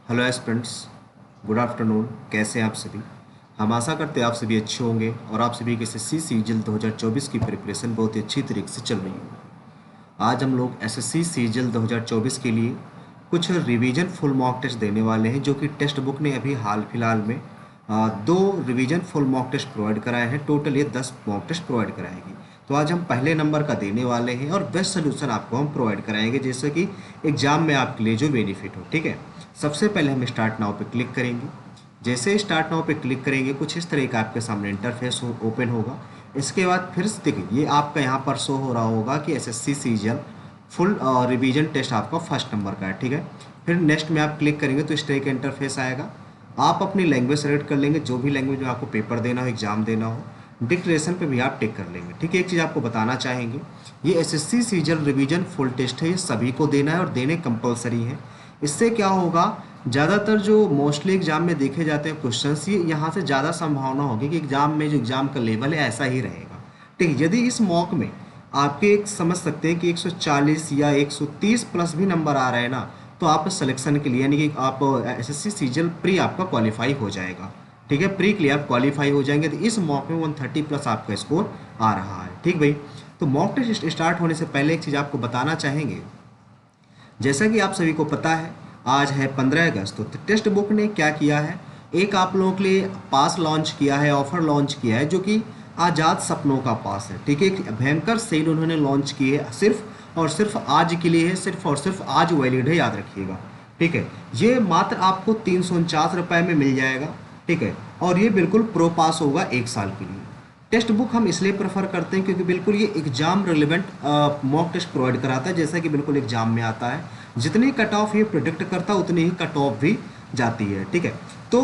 Hello aspirants, good afternoon. कैसे हैं आप सभी? हम आशा करते हैं आप सभी अच्छे होंगे और आप सभी के एसएससी सीजीएल 2024 की प्रिपरेशन बहुत ही अच्छी तरीके से चल रही है। आज हम लोग एसएससी सीजीएल 2024 के लिए कुछ रिवीजन फुल मॉक टेस्ट देने वाले हैं, जो कि टेक्स्ट बुक ने अभी हाल फिलहाल में दो revision full mock test provide कराए हैं। टोटल ये 10 मॉक टेस्ट प्रोवाइड कराएगी। तो आज हम पहले नंबर का देने वाले हैं और बेस्ट सोल्यूशन आपको हम प्रोवाइड कराएंगे, जैसे कि एग्जाम में आपके लिए जो बेनिफिट हो। ठीक है, सबसे पहले हम स्टार्ट नाउ पे क्लिक करेंगे। जैसे स्टार्ट नाउ पे क्लिक करेंगे, कुछ इस तरह का आपके सामने इंटरफेस ओपन होगा। इसके बाद फिर से देखिए, ये आपका यहाँ पर शो हो रहा होगा कि SSC CGL full revision test आपका फर्स्ट नंबर का है। ठीक है, फिर नेक्स्ट में आप क्लिक करेंगे तो इस तरह का इंटरफेस आएगा। आप अपनी लैंग्वेज सेलेक्ट कर लेंगे, जो भी लैंग्वेज में आपको पेपर देना हो, एग्जाम देना हो। डिक्लेरेशन पे भी आप टिक कर लेंगे। ठीक है, एक चीज़ आपको बताना चाहेंगे, ये SSC CGL revision full test है, ये सभी को देना है और देने कंपलसरी है। इससे क्या होगा, ज़्यादातर जो मोस्टली एग्जाम में देखे जाते हैं क्वेश्चंस, ये यहाँ से ज़्यादा संभावना होगी कि एग्जाम में जो एग्जाम का लेवल है ऐसा ही रहेगा। ठीक है, यदि इस मॉक में आपके एक समझ सकते हैं कि 140 या 130 प्लस भी नंबर आ रहे हैं ना, तो आप सिलेक्शन के लिए यानी कि आप एसएससी सीजीएल प्री आपका क्वालिफाई हो जाएगा। ठीक है, प्री के लिए आप क्वालिफाई हो जाएंगे। तो इस मॉक में 130 प्लस आपका स्कोर आ रहा है। ठीक भाई, तो मॉक टेस्ट स्टार्ट होने से पहले एक चीज़ आपको बताना चाहेंगे, जैसा कि आप सभी को पता है आज है 15 अगस्त। तो टेक्स्ट बुक ने क्या किया है, एक आप लोगों के लिए पास लॉन्च किया है, ऑफर लॉन्च किया है, जो कि आज़ाद सपनों का पास है। ठीक है, एक भयंकर सेल उन्होंने लॉन्च की है, सिर्फ और सिर्फ आज के लिए है, सिर्फ और सिर्फ आज वैलिड है, याद रखिएगा। ठीक है, ये मात्र आपको 349 रुपये में मिल जाएगा। ठीक है, और ये बिल्कुल प्रो पास होगा 1 साल के लिए। टेक्स्ट बुक हम इसलिए प्रेफर करते हैं क्योंकि बिल्कुल ये exam relevant mock test provide कराता है, जैसा कि बिल्कुल एग्जाम में आता है। जितनी कट ऑफ ये प्रिडिक्ट करता है उतनी ही कट ऑफ भी जाती है। ठीक है, तो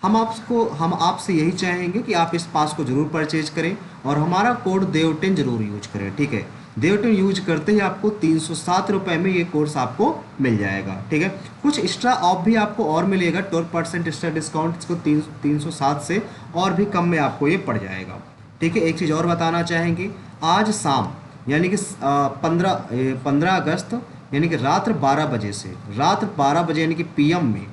हम आपसे यही चाहेंगे कि आप इस पास को जरूर परचेज करें और हमारा कोड देव10 जरूर यूज करें। ठीक है, देव10 यूज करते ही आपको 307 रुपये में ये कोर्स आपको मिल जाएगा। ठीक है, कुछ एक्स्ट्रा ऑफ भी आपको और मिलेगा, 12% एक्स्ट्रा डिस्काउंट, इसको 307 से और भी कम में आपको ये पड़ जाएगा। ठीक है, एक चीज़ और बताना चाहेंगे, आज शाम यानी कि 15 अगस्त यानी कि रात 12 बजे से रात 12 बजे यानी कि पीएम में,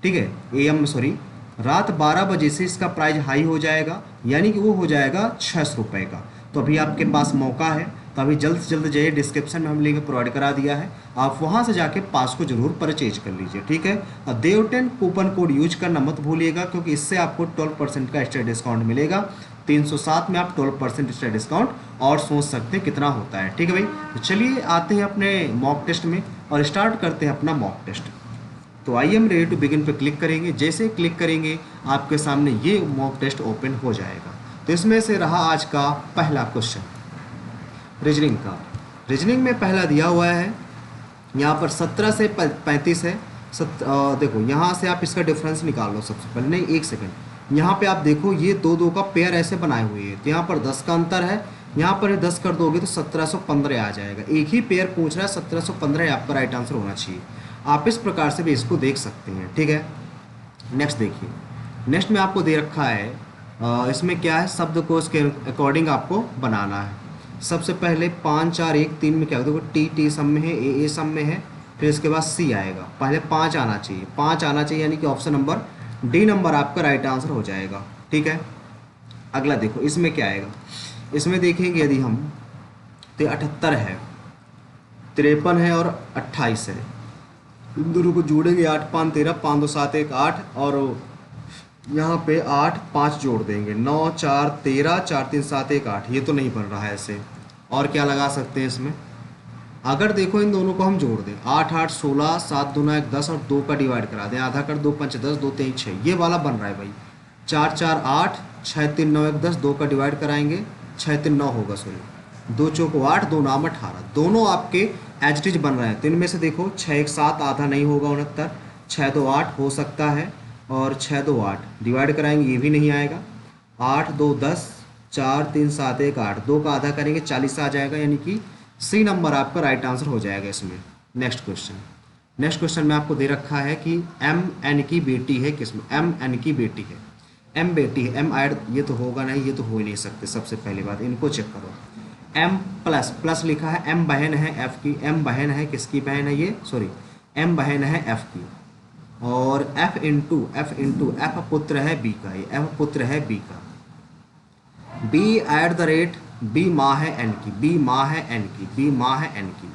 ठीक है, एएम सॉरी, रात 12 बजे से इसका प्राइस हाई हो जाएगा, यानी कि वो हो जाएगा 600 रुपये का। तो अभी आपके पास मौका है, तो अभी जल्द से जल्द जाइए, डिस्क्रिप्शन में हम लिंक प्रोवाइड करा दिया है, आप वहाँ से जाके पास को जरूर परचेज कर लीजिए। ठीक है, और देव10 कूपन कोड यूज करना मत भूलिएगा, क्योंकि इससे आपको 12% का एक्स्ट्रा डिस्काउंट मिलेगा। 307 में आप 12% एक्स्ट्रा डिस्काउंट और सोच सकते हैं कितना होता है। ठीक है भाई, तो चलिए आते हैं अपने मॉक टेस्ट में और स्टार्ट करते हैं अपना मॉक टेस्ट। तो I am ready to begin पे क्लिक करेंगे। जैसे क्लिक करेंगे आपके सामने ये मॉक टेस्ट ओपन हो जाएगा। तो इसमें से रहा आज का पहला क्वेश्चन रीजनिंग का। रीजनिंग में पहला दिया हुआ है, यहाँ पर 17 से 35 है। देखो यहाँ से आप इसका डिफरेंस निकाल लो सबसे पहले। नहीं, एक सेकंड, यहाँ पे आप देखो ये दो दो का पेयर ऐसे बनाए हुए हैं, तो यहाँ पर 10 का अंतर है, यहाँ पर 10 कर दोगे तो 1715 आ जाएगा। एक ही पेयर पूछ रहा है, 1715 आपका राइट आंसर होना चाहिए। आप इस प्रकार से भी इसको देख सकते हैं। ठीक है, नेक्स्ट देखिए, नेक्स्ट में आपको दे रखा है, इसमें क्या है, शब्दकोश के अकॉर्डिंग आपको बनाना है। सबसे पहले 5 4 1 3 में क्या देखो, टी टी सम में है, ए सम में है, फिर इसके बाद सी आएगा। पहले 5 आना चाहिए, 5 आना चाहिए, यानी कि ऑप्शन नंबर डी नंबर आपका राइट आंसर हो जाएगा। ठीक है, अगला देखो इसमें क्या आएगा। इसमें देखेंगे यदि हम, तो 78 है, 53 है और 28 है। इन दोनों को जोड़ेंगे, 8 5 13, 5 2 7 1 8, और यहाँ पे 8 5 जोड़ देंगे, 9 4 13, 4 3 7 1 8। ये तो नहीं बन रहा है ऐसे, और क्या लगा सकते हैं इसमें, अगर देखो इन दोनों को हम जोड़ दें, 8 8 16, 7 2 9 1 10 और 2 का डिवाइड करा दें, आधा कर 2 5 10, 2 3 6, ये वाला बन रहा है भाई। 4 4 8, 6 3 9 1 10, 2 का डिवाइड कराएंगे, 6 3 9 होगा, सॉरी, 2 चौक 8, 2 नाम 18, दोनों आपके एज इट इज बन रहे हैं। तो इनमें से देखो 6 1 7, आधा नहीं होगा 69, 6 2 8 हो सकता है, और 6 2 8 डिवाइड कराएंगे, ये भी नहीं आएगा, 8 2 10, 4 3 7 1 8, 2 का आधा करेंगे 40 आ जाएगा, यानी कि सी नंबर आपका राइट आंसर हो जाएगा इसमें। नेक्स्ट क्वेश्चन, नेक्स्ट क्वेश्चन में आपको दे रखा है कि एम एन की बेटी है, किसमें एम एन की बेटी है, एम बेटी है, एम ऐड, ये तो होगा नहीं, ये तो हो ही नहीं सकते। सबसे पहली बात इनको चेक करो, एम प्लस प्लस लिखा है, एम बहन है एफ की, एम बहन है किसकी बहन है ये, सॉरी, एम बहन है एफ की। और एफ पुत्र है बी का, ये एफ पुत्र है बी का। B at the rate, B माँ है एन की, बी माँ है एन की, बी माँ है एन की।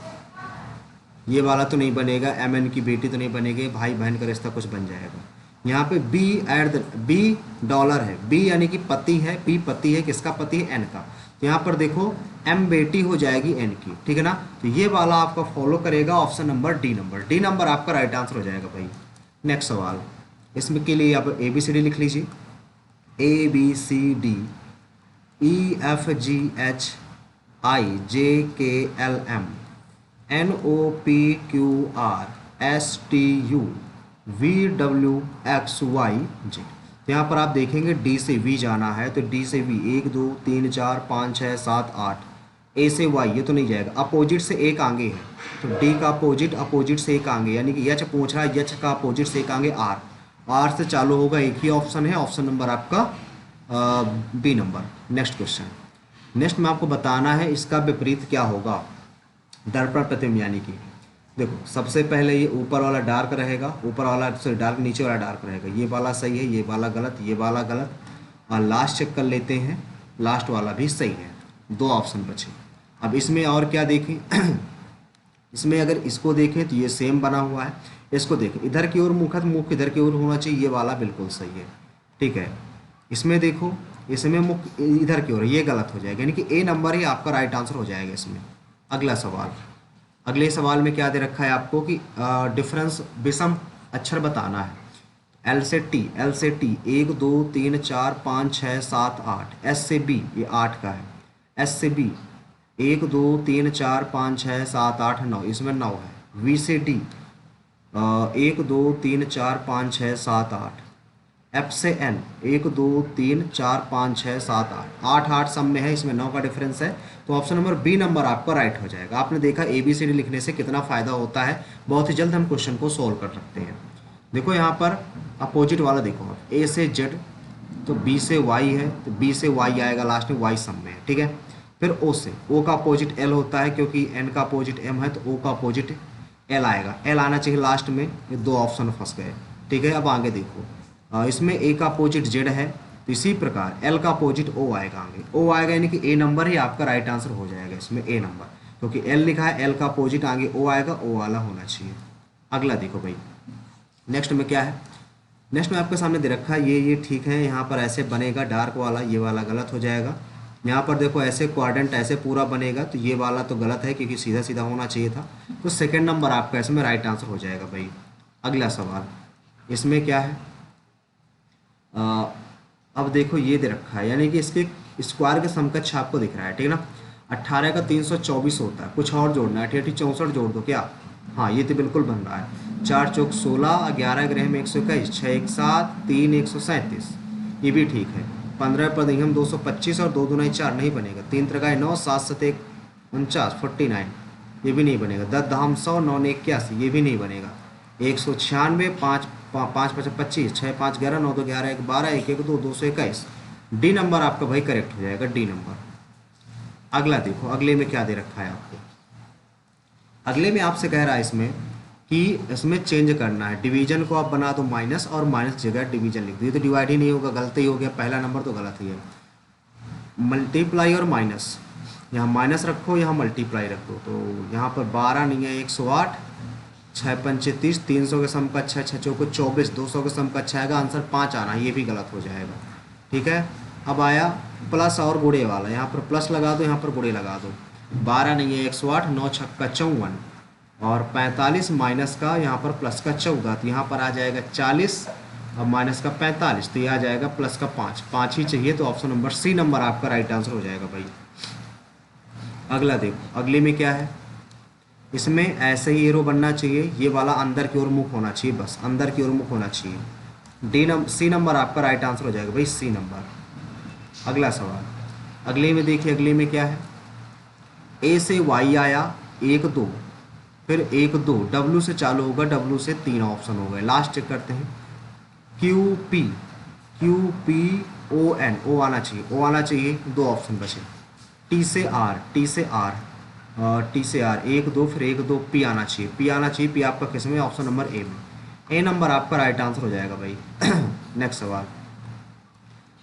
ये वाला तो नहीं बनेगा, एम एन की बेटी तो नहीं बनेगी, भाई बहन का रिश्ता कुछ बन जाएगा। यहाँ पे B at the, B dollar है, बी यानी कि पति है, बी पति है, किसका पति है, एन का। तो यहाँ पर देखो एम बेटी हो जाएगी एन की, ठीक है ना। तो ये वाला आपका फॉलो करेगा option number D number, D number आपका राइट आंसर हो जाएगा भाई। नेक्स्ट सवाल, इसमें के लिए आप ए बी सी डी लिख लीजिए, A B C D E F G H I J K L M N O P Q R S T U V W X Y Z. तो यहाँ पर आप देखेंगे डी से वी जाना है, तो डी से वी 1 2 3 4 5 6 7 8, ए से वाई ये तो नहीं जाएगा, अपोजिट से एक आगे है, तो डी का अपोजिट, अपोजिट से एक आगे, यानी कि यच पूछ रहा है, यच का अपोजिट से एक आगे आर, आर से चालू होगा, एक ही ऑप्शन है, ऑप्शन नंबर आपका B number. Next question, next में आपको बताना है इसका विपरीत क्या होगा, दर्पण प्रतिबिंब यानी कि देखो सबसे पहले ये ऊपर वाला डार्क रहेगा, ऊपर वाला से डार्क, नीचे वाला डार्क रहेगा, ये वाला सही है, ये वाला गलत, ये वाला गलत, और लास्ट चेक कर लेते हैं, लास्ट वाला भी सही है, दो ऑप्शन बचे। अब इसमें और क्या देखें इसमें अगर इसको देखें तो ये सेम बना हुआ है, इसको देखें इधर की ओर मुख है तो मुख इधर की ओर होना चाहिए, ये वाला बिल्कुल सही है, ठीक है। इसमें देखो इसमें मुख इधर की ओर, ये गलत हो जाएगा, यानी कि ए नंबर ही आपका राइट आंसर हो जाएगा इसमें। अगला सवाल, अगले सवाल में क्या दे रखा है आपको कि डिफरेंस विषम अक्षर बताना है, एल से टी, एल से टी 1 2 3 4 5 6 7 8, एस से बी ये 8 का है, एस से बी 1 2 3 4 5 6 7 8 9, इसमें 9 है, वी से डी 1 2 3 4 5 6 7 8, एफ से एन 1 2 3 4 5 6 7 8, 8 8 सब में है, इसमें 9 का डिफरेंस है, तो ऑप्शन नंबर बी नंबर आपका राइट हो जाएगा। आपने देखा ए बी सी डी लिखने से कितना फ़ायदा होता है, बहुत ही जल्द हम क्वेश्चन को सोल्व कर सकते हैं। देखो यहाँ पर अपोजिट वाला देखो आप, ए से जेड तो बी से वाई है, तो बी से वाई आएगा लास्ट में, वाई सब में है, ठीक है। फिर ओ से, ओ का अपोजिट एल होता है, क्योंकि एन का अपोजिट एम है, तो ओ का अपोजिट एल आएगा, एल आना चाहिए लास्ट में, ये दो ऑप्शन फंस गए, ठीक है। अब आगे देखो इसमें ए का अपोजिट जेड है, तो इसी प्रकार एल का अपोजिट ओ आएगा, आगे ओ आएगा, यानी कि ए नंबर ही आपका राइट आंसर हो जाएगा इसमें, ए नंबर, क्योंकि एल लिखा है, एल का अपोजिट आगे ओ आएगा, ओ वाला होना चाहिए। अगला देखो भाई, नेक्स्ट में क्या है, नेक्स्ट में आपके सामने दे रखा है, ये ठीक है, यहाँ पर ऐसे बनेगा डार्क वाला, ये वाला गलत हो जाएगा। यहाँ पर देखो ऐसे क्वाड्रेंट ऐसे पूरा बनेगा, तो ये वाला तो गलत है, क्योंकि सीधा सीधा होना चाहिए था, तो सेकेंड नंबर आपका इसमें राइट आंसर हो जाएगा भाई। अगला सवाल, इसमें क्या है, अब देखो ये दे रखा है, यानी कि इसके स्क्वायर के समकक्ष आपको दिख रहा है, ठीक है ना। 18 का 324 होता है, कुछ और जोड़ना है, 88 64 जोड़ दो क्या, हाँ ये तो बिल्कुल बन रहा है, 4 चौक 16, 11 ग्रह में 121, 6 1 7 3 137, ये भी ठीक है। 15 पर हम 225 और 2 दूना 4 नहीं बनेगा, 3 त्रिकाय 9, 7 7 1 49, 49 ये भी नहीं बनेगा, 10 धाम 100, 9 ने 81 ये भी नहीं बनेगा, 196, 5 5 5 25, 6 5 11, 9 2 11, 1 12, 1 1 2 221, डी नंबर आपका भाई करेक्ट हो जाएगा, डी नंबर। अगला देखो, अगले में क्या दे रखा है आपको, अगले में आपसे कह रहा है इसमें कि इसमें चेंज करना है, डिवीजन को आप बना दो माइनस, और माइनस जगह डिवीजन लिख दो, ये तो डिवाइड ही नहीं होगा, गलत ही हो गया, पहला नंबर तो गलत ही है। मल्टीप्लाई और माइनस, यहाँ माइनस रखो, यहाँ मल्टीप्लाई रखो, तो यहाँ पर 12 नहीं है, 108, 6 पंचे 30, 300 के समकक्ष है, 6 चौको 24, 200 के समकक्ष आएगा, आंसर 5 आना, ये भी गलत हो जाएगा, ठीक है। अब आया प्लस और गुणे वाला, यहाँ पर प्लस लगा दो, यहाँ पर गुणे लगा दो, 12 नहीं है 108, 9 छक्का 54, और 45 माइनस का यहाँ पर प्लस का 14, तो यहाँ पर आ जाएगा 40, अब माइनस का 45, तो ये आ जाएगा प्लस का 5, 5 ही चाहिए, तो ऑप्शन नंबर सी नंबर आपका राइट आंसर हो जाएगा भाई। अगला देखो, अगले में क्या है, इसमें ऐसे ही एरो बनना चाहिए, ये वाला अंदर की ओर मुख होना चाहिए, बस अंदर की ओर मुख होना चाहिए, सी नंबर आपका राइट आंसर हो जाएगा भाई, सी नंबर। अगला सवाल, अगले में देखिए, अगले में क्या है, ए से वाई आया 1 2, फिर 1 2, डब्ल्यू से चालू होगा, डब्ल्यू से 3 ऑप्शन हो गए, लास्ट चेक करते हैं, क्यू पी ओ एन, ओ आना चाहिए, ओ आना चाहिए, 2 ऑप्शन बचे, टी से आर 1 2, फिर 1 2 पी आना चाहिए, पी आना चाहिए, पी आपका किस में, ऑप्शन नंबर ए में, ए नंबर आपका राइट आंसर हो जाएगा भाई। नेक्स्ट सवाल,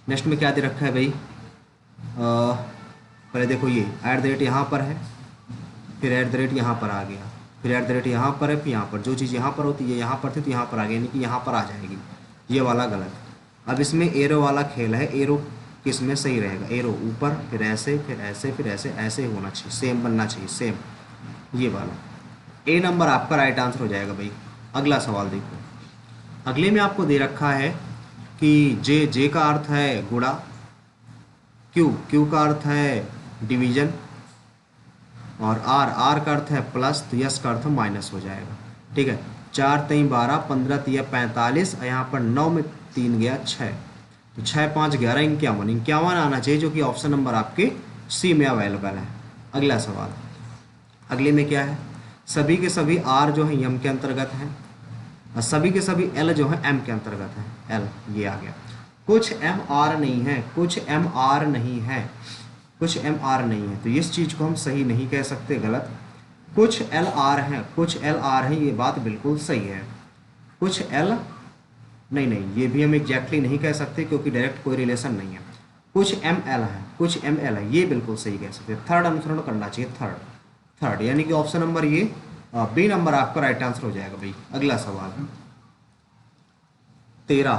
नेक्स्ट में क्या दे रखा है भाई, पहले देखो ये ऐट द रेट यहाँ पर है, फिर ऐट द रेट यहाँ पर आ गया, फिर ऐट द रेट यहाँ पर है, फिर यहाँ पर, जो चीज़ यहाँ पर होती है यहाँ पर थी तो यहाँ पर आ गई, यानी कि यहाँ पर आ जाएगी, ये वाला गलत। अब इसमें एरो वाला खेल है, एरो किस में सही रहेगा, एरो ऊपर, फिर ऐसे, फिर ऐसे, फिर ऐसे, ऐसे होना चाहिए, सेम बनना चाहिए, सेम ये वाला। ए नंबर आपका राइट आंसर हो जाएगा भाई। अगला सवाल देखो, अगले में आपको दे रखा है कि जे, जे का अर्थ है गुणा, क्यू, क्यू का अर्थ है डिवीजन, और आर, आर का अर्थ है प्लस, तो यस का अर्थ माइनस हो जाएगा। ठीक है, 4 3 12, 15 3 45, और यहाँ पर 9 में 3 गया 6, तो 6 5 11 51, 51 आना चाहिए, जो कि ऑप्शन नंबर आपके सी में अवेलेबल है। अगला सवाल, अगले में क्या है, सभी के सभी आर जो है एम के अंतर्गत हैं, और सभी के सभी एल जो है एम के अंतर्गत है, एल ये आ गया। कुछ एम आर नहीं है, कुछ एम आर नहीं है, कुछ एम आर नहीं है, तो इस चीज़ को हम सही नहीं कह सकते, गलत। कुछ एल आर हैं, कुछ एल आर हैं, ये बात बिल्कुल सही है। कुछ एल नहीं, नहीं ये भी हम एग्जैक्टली नहीं कह सकते, क्योंकि डायरेक्ट कोई रिलेशन नहीं है। कुछ एम एल है, कुछ एम एल है, ये बिल्कुल सही कह सकते। थर्ड अनुसरण करना चाहिए, थर्ड, थर्ड, यानी कि ऑप्शन नंबर ये बी नंबर आपका राइट आंसर हो जाएगा भाई। अगला सवाल 13,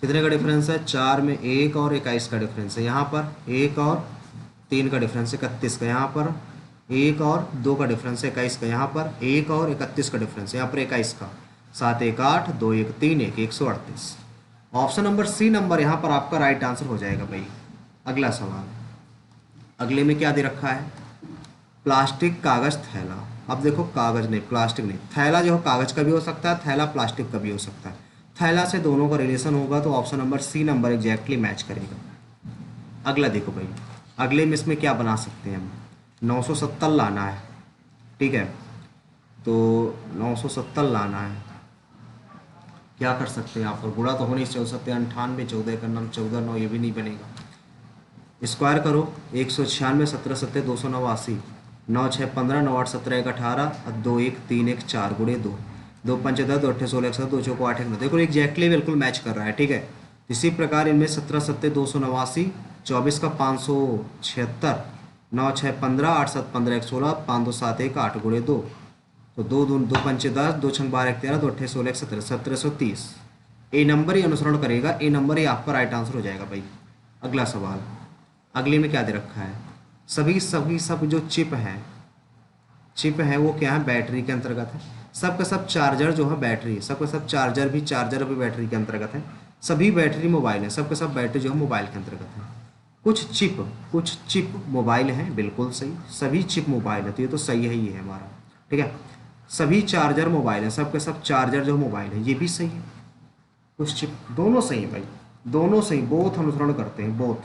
कितने का डिफरेंस है, 4 में 1 और 21 का डिफरेंस है, यहाँ पर 1 और 3 का डिफरेंस है 31 का, यहाँ पर 1 और 2 का डिफरेंस है 21 का, यहाँ पर 1 और 31 का डिफरेंस है, यहाँ पर 21 का, 7 1 8, 2 1 3 1 138। ऑप्शन नंबर सी नंबर यहाँ पर आपका राइट आंसर हो जाएगा भाई। अगला सवाल, अगले में क्या दे रखा है, प्लास्टिक कागज थैला। अब देखो कागज नहीं, प्लास्टिक नहीं, थैला जो है कागज का भी हो सकता है, थैला प्लास्टिक का भी हो सकता है, थैला से दोनों का रिलेशन होगा, तो option number C number exactly match करेगा। अगला देखो भाई, अगले में इसमें क्या बना सकते हैं हम, 970 लाना है, ठीक है, तो 970 लाना है, क्या कर सकते हैं यहाँ पर, गुणा तो हो नहीं चल सकते, 98 14 का नाम 14 9, ये भी नहीं बनेगा। स्क्वायर करो, 196 17 7 289, 9 6 15, 9 8 17 1 18, 2 1 3 1 4 गुणे 2, 2 5 10, 2 8 16 1 2 4 8 1 9। देखो एग्जैक्टली बिल्कुल मैच कर रहा है, ठीक है। इसी प्रकार इनमें 17 7 289, 24 का 576, 9 6 15, 8 7 15 1 16, 5 2 7 1 8 गुणे 2, तो 2 2 2 5 10, 2 6 12 1 13, 2 8 16 1 17, 1730। ए नंबर ही अनुसरण करेगा, ए नंबर ही आपका राइट आंसर हो जाएगा भाई। अगला सवाल, अगले में क्या दे रखा है, सब जो चिप है वो क्या है, बैटरी के अंतर्गत है। सब का सब चार्जर जो है बैटरी है, सब का सब चार्जर भी बैटरी के अंतर्गत है। सभी बैटरी मोबाइल है, सब का सब बैटरी जो है मोबाइल के अंतर्गत है। कुछ चिप मोबाइल हैं, बिल्कुल सही, सभी चिप मोबाइल है, तो ये तो सही है, ये है हमारा, ठीक है। सभी चार्जर मोबाइल है, सब के सब चार्जर जो मोबाइल है, ये भी सही है। कुछ चिप, दोनों सही है भाई, दोनों सही, बोथ अनुसरण करते हैं, बोथ,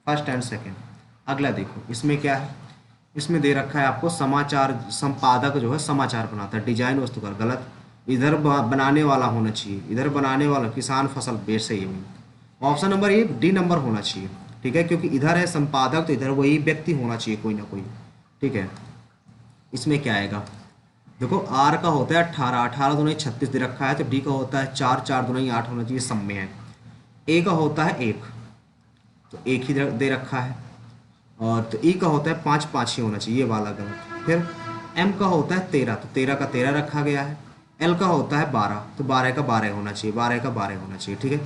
फर्स्ट एंड सेकेंड। अगला देखो, इसमें क्या है, इसमें दे रखा है आपको समाचार संपादक जो है समाचार बनाता है, डिजाइन वस्तुकार, गलत। इधर बनाने वाला होना चाहिए, इधर बनाने वाला किसान फसल बेच से, ये ऑप्शन नंबर ये डी नंबर होना चाहिए, ठीक है, क्योंकि इधर है संपादक, तो इधर वही व्यक्ति होना चाहिए कोई ना कोई, ठीक है। इसमें क्या आएगा, देखो आर का होता है 18, 18 दूनी 36 दे रखा है, तो डी का होता है 4, 4 दूनी 8 होना चाहिए, सब में है। ए का होता है 1, तो 1 ही दे रखा है, और तो ई का होता है 5, 5 ही होना चाहिए, ये वाला गलत। फिर एम का होता है 13, तो 13 का 13 रखा गया है। एल का होता है 12, तो 12 का 12 होना चाहिए, 12 का 12 होना चाहिए, ठीक है।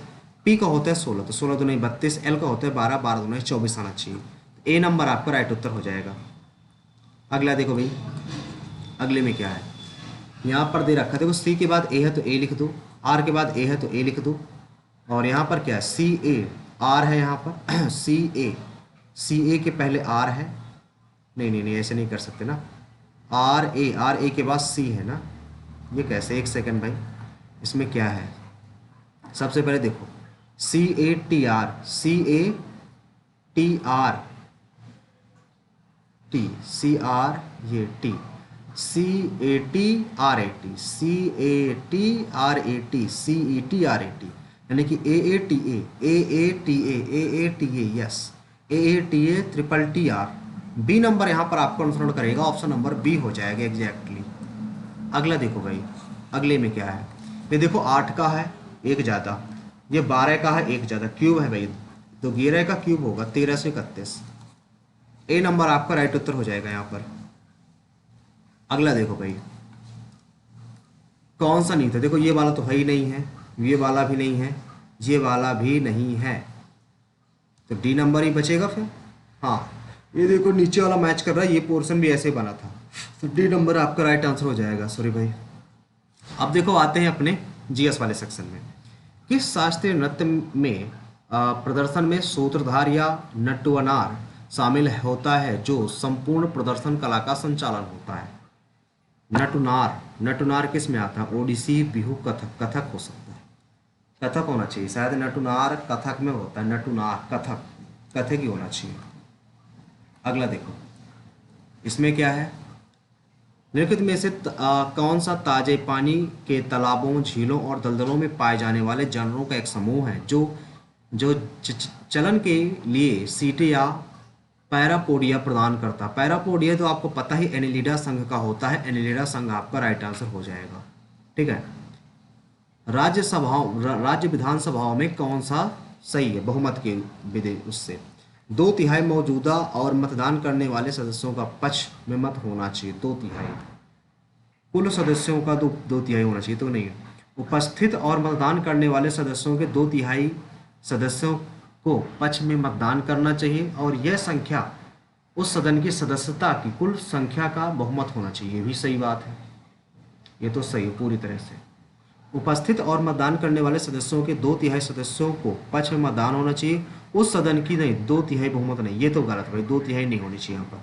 पी का होता है 16, तो 16 दूनी 32, एल का होता है 12, 12 दूनी 24 आना चाहिए। ए नंबर आपका राइट उत्तर हो जाएगा। अगला देखो भाई, अगले में क्या है, यहाँ पर दे रखा है, देखो सी के बाद ए है तो ए लिख दो, आर के बाद ए है तो ए लिख दो, और यहाँ पर क्या है, सी ए, आर है यहाँ पर सी ए के पहले आर है, नहीं ऐसे नहीं कर सकते ना, आर ए के बाद सी है ना, ये कैसे, एक सेकंड भाई, इसमें क्या है, सबसे पहले देखो CATR, ये टी, CATRAT, यानी कि AATA, yes, AATA triple TR। B number यहाँ पर आपको अनुसरण करेगा, ऑप्शन नंबर बी हो जाएगा एग्जैक्टली। अगला देखो भाई, अगले में क्या है, ये देखो 8 का है एक ज़्यादा, ये 12 का है एक ज़्यादा, क्यूब है भाई, तो 11 का क्यूब होगा 1331। ए नंबर आपका राइट उत्तर हो जाएगा यहाँ पर। अगला देखो भाई, कौन सा नहीं था, देखो ये वाला तो है ही नहीं है, ये वाला भी नहीं है, ये वाला भी नहीं है, तो डी नंबर ही बचेगा फिर। हाँ, ये देखो नीचे वाला मैच कर रहा है, ये पोर्शन भी ऐसे बना था, तो डी नंबर आपका राइट आंसर हो जाएगा। सॉरी भाई। अब देखो आते हैं अपने जीएस वाले सेक्शन में। किस शास्त्रीय नृत्य में प्रदर्शन में सूत्रधार या नटवनार शामिल होता है, जो संपूर्ण प्रदर्शन कला का संचालन होता है? नटुनार, नटुनार किस में आता है? ओडिसी, बिहू, कथक। कथक हो सकता है, कथक होना चाहिए शायद, नटुनार कथक में होता है, नटुनार कथक, कथक ही होना चाहिए। अगला देखो, इसमें क्या है, निम्नलिखित में से कौन सा ताजे पानी के तालाबों, झीलों और दलदलों में पाए जाने वाले जानवरों का एक समूह है, जो जो चलन के लिए सीटें या पैरापोडिया प्रदान करता? पैरापोडिया तो आपको पता ही एनिलिडा संघ का होता है, एनिलिडा संघ आपका राइट आंसर हो जाएगा। ठीक है। राज्य विधानसभाओं में कौन सा सही है बहुमत के विधि उससे? 2/3 मौजूदा और मतदान करने वाले सदस्यों का पक्ष में मत होना चाहिए, 2/3 कुल सदस्यों का 2/3 होना चाहिए, तो नहीं है। उपस्थित और मतदान करने वाले सदस्यों के 2/3 सदस्यों को पक्ष में मतदान करना चाहिए, और यह संख्या उस सदन की सदस्यता की कुल संख्या का बहुमत होना चाहिए, ये भी सही बात है, ये तो सही है पूरी तरह से। उपस्थित और मतदान करने वाले सदस्यों के 2/3 सदस्यों को पक्ष में मतदान होना चाहिए, उस सदन की नहीं, 2/3 बहुमत नहीं, ये तो गलत भाई, 2/3 नहीं होनी चाहिए यहाँ पर।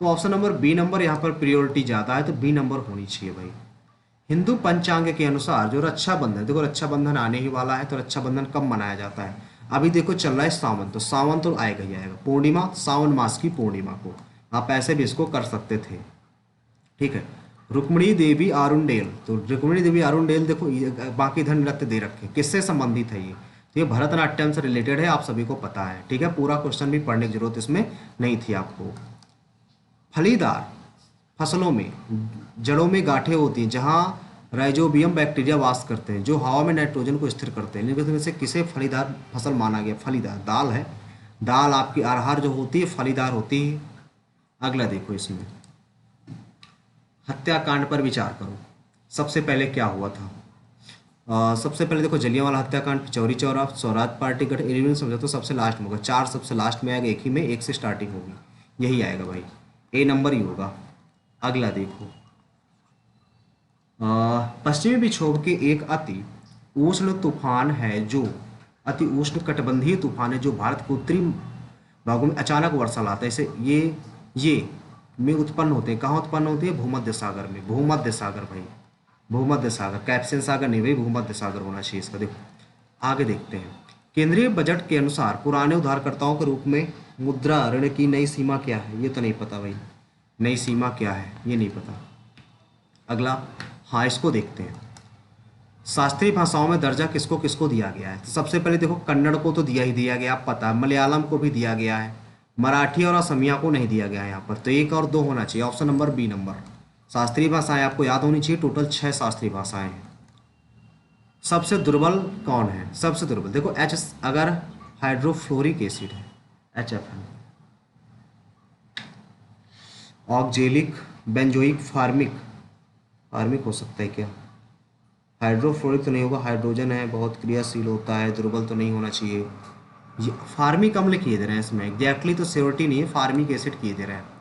तो ऑप्शन नंबर बी नंबर यहाँ पर प्रियोरिटी ज़्यादा है, तो बी नंबर होनी चाहिए भाई। हिंदू पंचांग के अनुसार जो रक्षाबंधन, देखो रक्षाबंधन आने ही वाला है, तो रक्षाबंधन कब मनाया जाता है? अभी देखो चल रहा है सावन, तो सावन तो आएगा ही आएगा, पूर्णिमा, सावन मास की पूर्णिमा को आप ऐसे भी इसको कर सकते थे। ठीक है। रुक्मिणी देवी आरुंडेल, तो रुक्मिणी देवी आरुंडेल देखो बाकी धन नृत्य दे रखे, किससे संबंधित है ये? तो ये भरतनाट्यम से रिलेटेड है, आप सभी को पता है। ठीक है, पूरा क्वेश्चन भी पढ़ने की जरूरत इसमें नहीं थी आपको। फलीदार फसलों में जड़ों में गांठें होती हैं, जहाँ राइजोबियम बैक्टीरिया वास करते हैं, जो हवा में नाइट्रोजन को स्थिर करते हैं। निम्नलिखित में से किसे फलीदार फसल माना गया? फलीदार दाल है, दाल आपकी अरहर जो होती है फलीदार होती है। अगला देखो, इसमें हत्याकांड पर विचार करो। सबसे पहले क्या हुआ था? सबसे पहले देखो जलियांवाला हत्याकांड, चौरी चौरा, स्वराज पार्टी गठन, इरविन समझौता तो सबसे लास्ट में होगा। 4 सबसे लास्ट में आएगा, एक ही में, एक से स्टार्टिंग होगी, यही आएगा भाई, ए नंबर ही होगा। अगला देखो, पश्चिमी विक्षोभ के एक अति उष्ण तूफान है, जो अति उष्ण कटिबंधीय तूफान है, जो भारत के उत्तरी भागों में अचानक वर्षा लाता है। इसे ये में उत्पन्न होते हैं, कहाँ उत्पन्न होती है? भूमध्य सागर में, भूमध्य सागर भाई, भूमध्य सागर, कैप्सियन सागर नहीं भाई, भूमध्य सागर होना चाहिए इसका। देखो आगे देखते हैं। केंद्रीय बजट के अनुसार पुराने उधारकर्ताओं के रूप में मुद्रा ऋण की नई सीमा क्या है? ये तो नहीं पता भाई, नई सीमा क्या है ये नहीं पता। अगला, हाँ इसको देखते हैं। शास्त्रीय भाषाओं में दर्जा किसको किसको दिया गया है? तो सबसे पहले देखो कन्नड़ को तो दिया ही दिया गया, आप पता है, मलयालम को भी दिया गया है, मराठी और असमिया को नहीं दिया गया है यहाँ पर, तो 1 और 2 होना चाहिए, ऑप्शन नंबर बी नंबर। शास्त्रीय भाषाएं आपको याद होनी चाहिए, टोटल 6 शास्त्रीय भाषाएं हैं। सबसे दुर्बल कौन है? सबसे दुर्बल देखो एच, अगर हाइड्रोफ्लोरिक एसिड है HF है, ऑक्जेलिक, बेंजोइक, फार्मिक, फार्मिक हो सकता है क्या? हाइड्रोफ्लोरिक तो नहीं होगा, हाइड्रोजन है, बहुत क्रियाशील होता है, दुर्बल तो नहीं होना चाहिए। ये फार्मिक अम्ल किए दे रहे हैं इसमें, एग्जैक्टली तो सियोरिटी नहीं है, फार्मिक एसिड किए दे रहे हैं।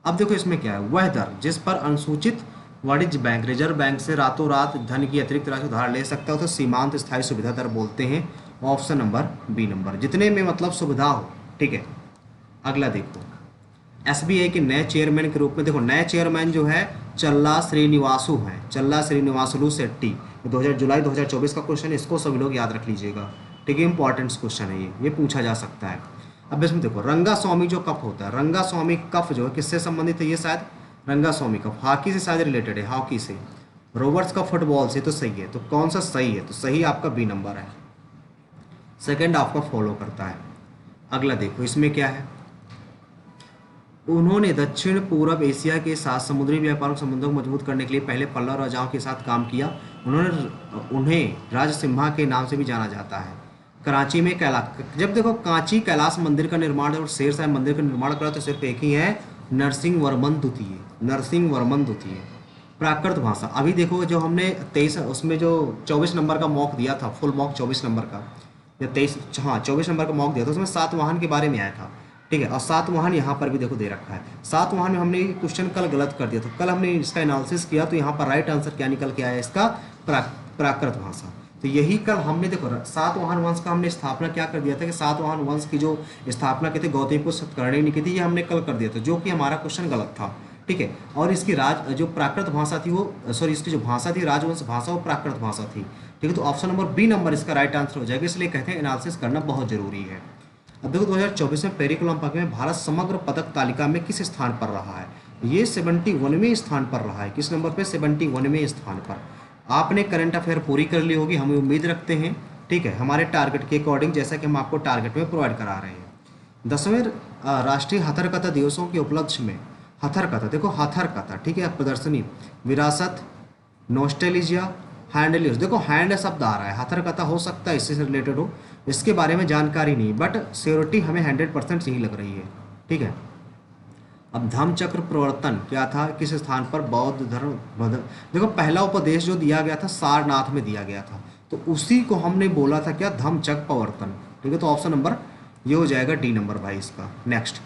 अब देखो इसमें क्या है, वह दर जिस पर अनुसूचित वाणिज्य बैंक रिजर्व बैंक से रातों रात धन की अतिरिक्त राशि उधार ले सकता हो, तो सीमांत स्थायी सुविधा दर बोलते हैं, ऑप्शन नंबर बी नंबर, जितने में मतलब सुविधा हो। ठीक है। अगला देखो, SBI के नए चेयरमैन के रूप में, देखो नए चेयरमैन जो है चल्ला श्रीनिवासु हैं, चल्ला श्रीनिवासुलु शेट्टी, 2000 जुलाई 2024 का क्वेश्चन, इसको सभी लोग याद रख लीजिएगा। ठीक है, इंपॉर्टेंट क्वेश्चन है ये पूछा जा सकता है। अब इसमें देखो रंगा स्वामी जो कप होता है, रंगा स्वामी कप जो है किससे संबंधित है? ये शायद रंगा स्वामी कप हॉकी से शायद रिलेटेड है, हॉकी से। रोवर्स का फुटबॉल से, तो सही है, तो कौन सा सही है? तो सही आपका बी नंबर है, सेकंड आपका फॉलो करता है। अगला देखो इसमें क्या है, उन्होंने दक्षिण पूर्व एशिया के साथ समुद्री व्यापार संबंधों को मजबूत करने के लिए पहले पल्लव राजाओं के साथ काम किया। उन्हें राजसिम्हा के नाम से भी जाना जाता है। कराची में जब देखो कांची कैलाश मंदिर का निर्माण और शेर शाह मंदिर का निर्माण करा तो सिर्फ एक ही है, नरसिंह वर्मन द्वितीय। नरसिंह वर्मन द्वितीय। प्राकृत भाषा, अभी देखो जो हमने 23 उसमें जो 24 नंबर का मॉक दिया था, फुल मॉक 24 नंबर का या 23, हाँ 24 नंबर का मॉक दिया था, उसमें सातवाहन के बारे में आया था। ठीक है, और सातवाहन यहाँ पर भी देखो दे रखा है। सातवाहन में हमने क्वेश्चन कल गलत कर दिया था, कल हमने इसका एनालिसिस किया तो यहाँ पर राइट आंसर क्या निकल के आया इसका, प्राकृत भाषा। तो यही कल हमने देखो सातवाहन वंश का हमने स्थापना क्या कर दिया था कि सातवाहन वंश की जो स्थापना की थी गौतमीपुत्र सतकर्णी ने की थी, ये हमने कल कर दिया था, जो कि हमारा क्वेश्चन गलत था। ठीक है, और इसकी जो प्राकृत भाषा थी वो इसकी जो भाषा थी राजवंश भाषा, वो प्राकृत भाषा थी। ठीक है, तो ऑप्शन नंबर बी नंबर इसका राइट आंसर हो जाएगा, इसलिए कहते हैं एनालिसिस करना बहुत जरूरी है। अब देखो 2024 में पेरिस ओलंपिक में भारत समग्र पदक तालिका में किस स्थान पर रहा है? ये 71वें स्थान पर रहा है। किस नंबर पे? 71वें स्थान पर। आपने करंट अफेयर पूरी कर ली होगी, हम उम्मीद रखते हैं। ठीक है, हमारे टारगेट के अकॉर्डिंग, जैसा कि हम आपको टारगेट में प्रोवाइड करा रहे हैं। 10वें राष्ट्रीय हथकथा दिवसों के उपलक्ष्य में हथकथा, देखो हथकथा, ठीक है, प्रदर्शनी, विरासत, नॉस्टैल्जिया, हैंडल्यूज, देखो हैंड शब्द आ रहा है, हथकथा हो सकता है इससे रिलेटेड हो, इसके बारे में जानकारी नहीं, बट श्योरिटी हमें 100% सही लग रही है। ठीक है, अब धम्म चक्र प्रवर्तन क्या था, किस स्थान पर? बौद्ध धर्म। देखो पहला उपदेश जो दिया गया था सारनाथ में दिया गया था, तो उसी को हमने बोला था क्या, धम्म चक्र प्रवर्तन। ठीक है, तो ऑप्शन नंबर ये हो जाएगा डी नंबर भाई इसका। नेक्स्ट,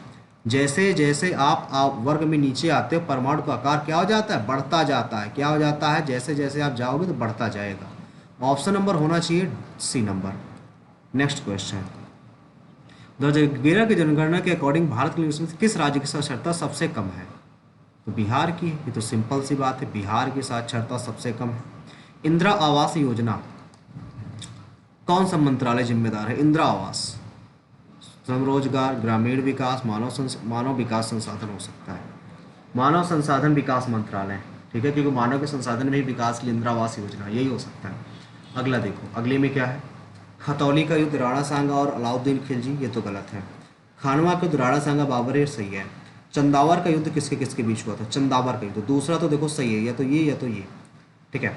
जैसे जैसे आप वर्ग में नीचे आते हो परमाणु का आकार क्या हो जाता है? बढ़ता जाता है। क्या हो जाता है? जैसे जैसे आप जाओगे तो बढ़ता जाएगा। ऑप्शन नंबर होना चाहिए सी नंबर। नेक्स्ट क्वेश्चन, 2011 की जनगणना के अकॉर्डिंग भारत की किस राज्य की साक्षरता सबसे कम है? तो बिहार की, ये तो सिंपल सी बात है, बिहार की साक्षरता सबसे कम है। इंदिरा आवास योजना कौन सा मंत्रालय जिम्मेदार है? इंदिरा आवास, श्रम रोजगार, ग्रामीण विकास, मानव विकास संसाधन हो सकता है, मानव संसाधन विकास मंत्रालय। ठीक है, क्योंकि मानव के संसाधन में ही विकास के लिए इंदिरा आवास योजना यही हो सकता है। अगला देखो, अगले में क्या है? खतौली का युद्ध राणा सांगा और अलाउद्दीन खिलजी, ये तो गलत है। खानवा का युद्ध राणा सांगा बाबर, सही है। चंदावर का युद्ध किसके किसके बीच हुआ था? चंदावर का युद्ध, दूसरा तो देखो सही है, या तो ये या तो ये। ठीक है,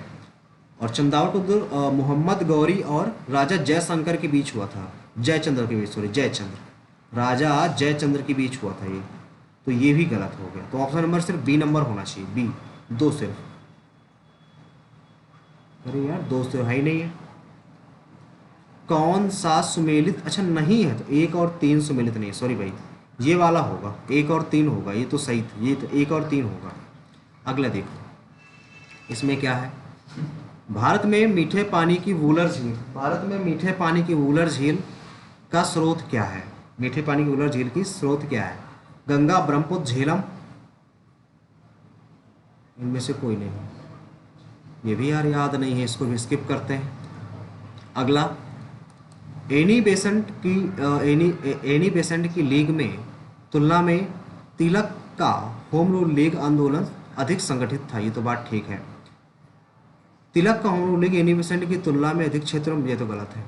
और चंदावर का युद्ध मोहम्मद गौरी और राजा जयशंकर के बीच हुआ था, जयचंद्र के बीच, सॉरी जयचंद्र, राजा जयचंद्र के बीच हुआ था ये, तो ये भी गलत हो गया। तो ऑप्शन नंबर सिर्फ बी नंबर होना चाहिए, बी, दो सिर्फ। अरे यार दो तो है ही नहीं है। कौन सा सुमेलित, अच्छा नहीं है, तो 1 और 3 सुमेलित नहीं, सॉरी भाई, ये वाला होगा, 1 और 3 होगा, ये तो सही था, ये तो 1 और 3 होगा। अगला देखो, इसमें क्या है? भारत में मीठे पानी की वूलर झील, भारत में मीठे पानी की वूलर झील का स्रोत क्या है? मीठे पानी की वूलर झील की स्रोत क्या है? गंगा, ब्रह्मपुत्र, झेलम, इनमें से कोई नहीं। ये भी यार याद नहीं है, इसको भी स्किप करते हैं। अगला, एनी बेसेंट की लीग में तुलना में तिलक का होम रूल लीग आंदोलन अधिक संगठित था, ये तो बात ठीक है। तिलक का home rule league Annie Besant की तुलना में अधिक क्षेत्रों में, ये तो गलत है।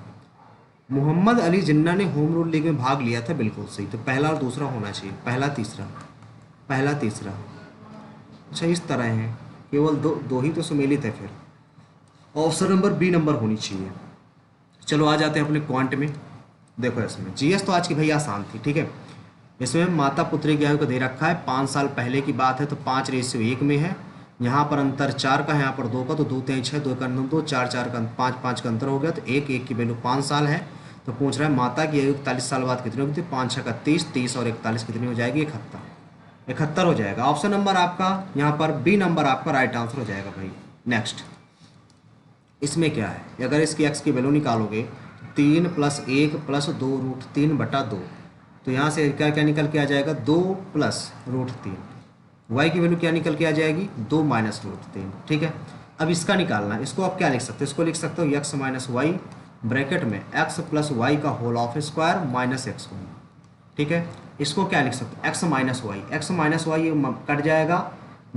मोहम्मद अली जिन्ना ने होम रूल लीग में भाग लिया था, बिल्कुल सही। तो पहला और दूसरा होना चाहिए, पहला तीसरा, पहला तीसरा। अच्छा इस तरह है, केवल दो ही तो सुमेलित है, फिर ऑप्शन नंबर बी नंबर होनी चाहिए। चलो आ जाते हैं अपने क्वांट में। देखो इसमें जीएस तो आज की भैया आसान थी। ठीक है, इसमें माता पुत्री की आयु को दे रखा है, 5 साल पहले की बात है, तो 5:1 में है। यहाँ पर अंतर 4 का है, यहाँ पर 2 का, तो 2 3 6, 2 का 9, 2 4 4 का 5 5 का अंतर हो गया, तो 1 की वैल्यू 5 साल है। तो पूछ रहा है माता की आयु 41 साल बाद कितनी होगी? 5 6 का 30, 30 और 41 कितनी हो जाएगी? 71 हो जाएगा। ऑप्शन नंबर आपका यहाँ पर बी नंबर आपका राइट आंसर हो जाएगा भाई। नेक्स्ट, इसमें क्या है? अगर इसकी एक्स की वैल्यू निकालोगे 3 + 1 + 2√3/2, तो यहाँ से क्या क्या निकल के आ जाएगा? 2 + √3। वाई की वैल्यू क्या निकल के आ जाएगी? 2 - √3। ठीक है, अब इसका निकालना है। इसको आप क्या लिख सकते हो? इसको लिख सकते हो x - y ब्रैकेट में x + y का whole of square minus x। ठीक है, इसको क्या लिख सकते हो? x - y ये कट जाएगा,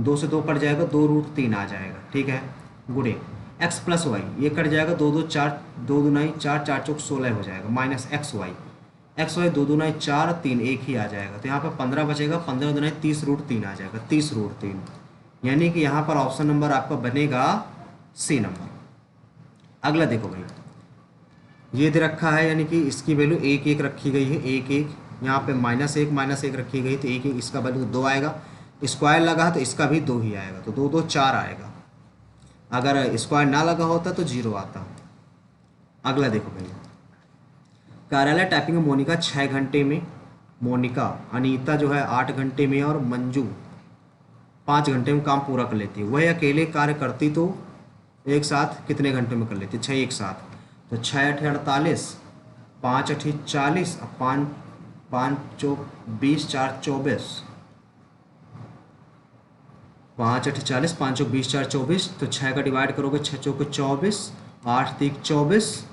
2 से 2 कट जाएगा, 2√3 आ जाएगा। ठीक है, गुड़े x + y ये कट जाएगा, 2 2 4, 2 2 9 4 4 चौक 16 हो जाएगा, माइनस xy। एक्स वाई 2×2 = 4, 3 एक ही आ जाएगा, तो यहाँ पर 15 बचेगा, 15×2 = 30√3 आ जाएगा, 30√3, यानी कि यहाँ पर ऑप्शन नंबर आपका बनेगा सी नंबर। अगला देखो भाई, ये दे रखा है, यानी कि इसकी वैल्यू 1 1 रखी गई है, 1 1, यहाँ पे -1 रखी गई, तो 1 1 इसका वैल्यू 2 आएगा, स्क्वायर लगा तो इसका भी 2 ही आएगा, तो 2 2 4 आएगा, अगर स्क्वायर ना लगा होता तो 0 आता। अगला देखो भाई, कार्यालय टाइपिंग में मोनिका 6 घंटे में, मोनिका अनीता जो है 8 घंटे में और मंजू 5 घंटे में काम पूरा कर लेती है, वह अकेले कार्य करती तो एक साथ कितने घंटे में कर लेती है? 6 एक साथ, तो 6 8 48, 5 8 40 और 5 5 चौक 20, 4 24, 5 8 40, 5 चौक 20, 4 24, तो 6 का डिवाइड करोगे, 6 चौक 24, 8 3 24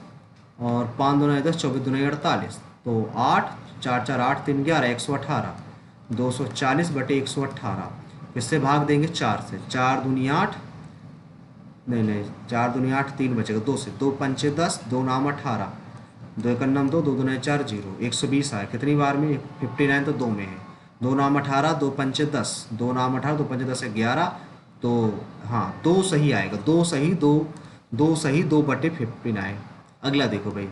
और 5 दूना 10, 24 दूना 48, तो 8 4 4 8 3 11, 118, 240/118, किससे भाग देंगे? 4 से, 4 दूनी 8, नहीं 4 दूनी 8, 3 बचेगा, 2 से, 2 पंचे 10, 2 नाम 18, 2 एक नाम 2, 2 दूना 4 0, 120 आया, कितनी बार में? 59, तो 2 में है, 2 नाम 18, 2 पंचे 10, 2 नाम 18, 2 पंचे 10 है 11, तो हाँ 2 सही आएगा, 2 सही, 2 सही, 2/59। अगला देखो भाई,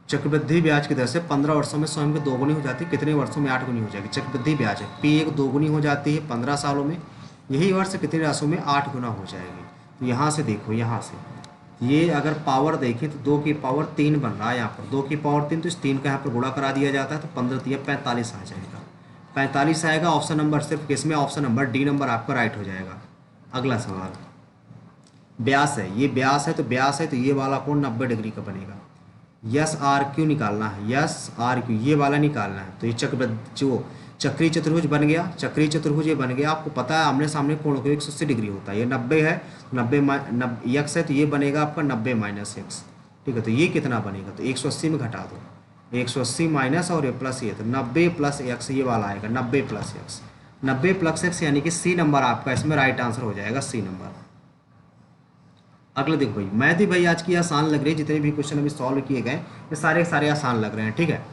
चक्रवृद्धि ब्याज की दर से 15 वर्षों में स्वयं की दोगुनी हो जाती है, कितने वर्षों में 8 गुनी हो जाएगी? चक्रवृद्धि ब्याज है, P1 दोगुनी हो जाती है 15 सालों में, यही वर्ष कितनी राशियों में 8 गुना हो जाएगी। तो यहाँ से देखो, यहाँ से ये अगर पावर देखें तो 2 की पावर 3 बन रहा है, यहाँ पर 2 की पावर 3, तो इस 3 का यहाँ पर गुणा करा दिया जाता है, तो 15 3 45 आ जाएगा, 45 आएगा। ऑप्शन नंबर सिर्फ किसमें? ऑप्शन नंबर डी नंबर आपका राइट हो जाएगा। अगला सवाल, ब्यास है, ये ब्यास है, तो ये वाला कोण 90 डिग्री का बनेगा, यस आर क्यू निकालना है, यस आर क्यू ये वाला निकालना है, तो ये जो चक्रीय चतुर्भुज बन गया, चक्रीय चतुर्भुज ये बन गया। आपको पता है आमने सामने कोण को 180 डिग्री होता है, ये 90 है, 90 यक्स है, तो ये बनेगा आपका 90 - x, ठीक है, तो ये कितना बनेगा? तो 180 में घटा दो, 180 माइनस और ये प्लस, ये तो 90 + x ये वाला आएगा, 90 + x, 90 + x, यानी कि सी नंबर आपका इसमें राइट आंसर हो जाएगा, सी नंबर। अगला देखो भाई, मैथ ही भाई आज की आसान लग रही है, जितने भी क्वेश्चन अभी सॉल्व किए गए ये सारे सारे आसान लग रहे हैं, ठीक है।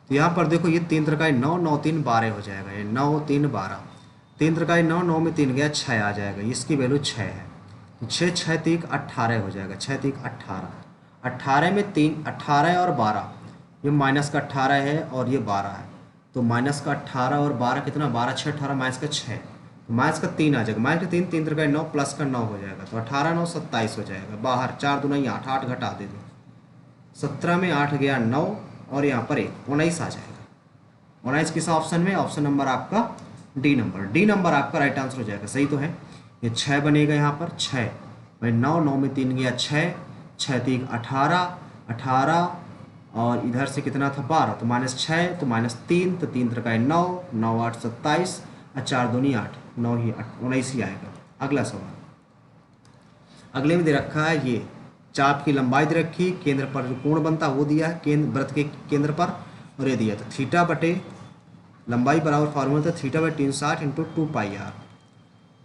तो यहाँ पर देखो, ये 3 त्रिकाई 9 9 3 12 हो जाएगा, ये 9 3 12, 3 त्रिकाई 9 9 में 3 गया 6 आ जाएगा, इसकी वैल्यू 6 है, तो 6 6 3 18 हो जाएगा, 6 3 18, 18 में 3 18 और 12, ये माइनस का 18 है और ये 12 है, तो माइनस का 18 और 12 कितना? 12 6 18 माइनस का 6, माइनस का 3 आ जाएगा, माइनस का 3 3 त्रिकाई 9 प्लस का 9 हो जाएगा, तो 18 9 27 हो जाएगा, बाहर 4 दूना 8, 8 घटा दे दो, 17 में 8 गया 9 और यहाँ पर 1 19 आ जाएगा, 19 किस ऑप्शन में? ऑप्शन नंबर आपका डी नंबर, डी नंबर आपका राइट आंसर हो जाएगा, सही तो है। ये 6 बनेगा यहाँ पर, 6 भाई 9 9 में 3 गया 6, 6 3 18, 18 और इधर से कितना था? 12, तो -6, तो -3, तो 3 त्रिकाई 9 9 8 27 और 4 दूनी 8, 9 ही 19 ही आएगा। अगला सवाल, अगले में दे रखा है, ये चाप की लंबाई दे रखी, केंद्र पर जो कोण बनता है वो दिया है, केंद्र वृत्त के केंद्र पर, और ये दिया था थीटा बटे लंबाई बराबर फार्मूला था थीटा बटे 360 × 2πr।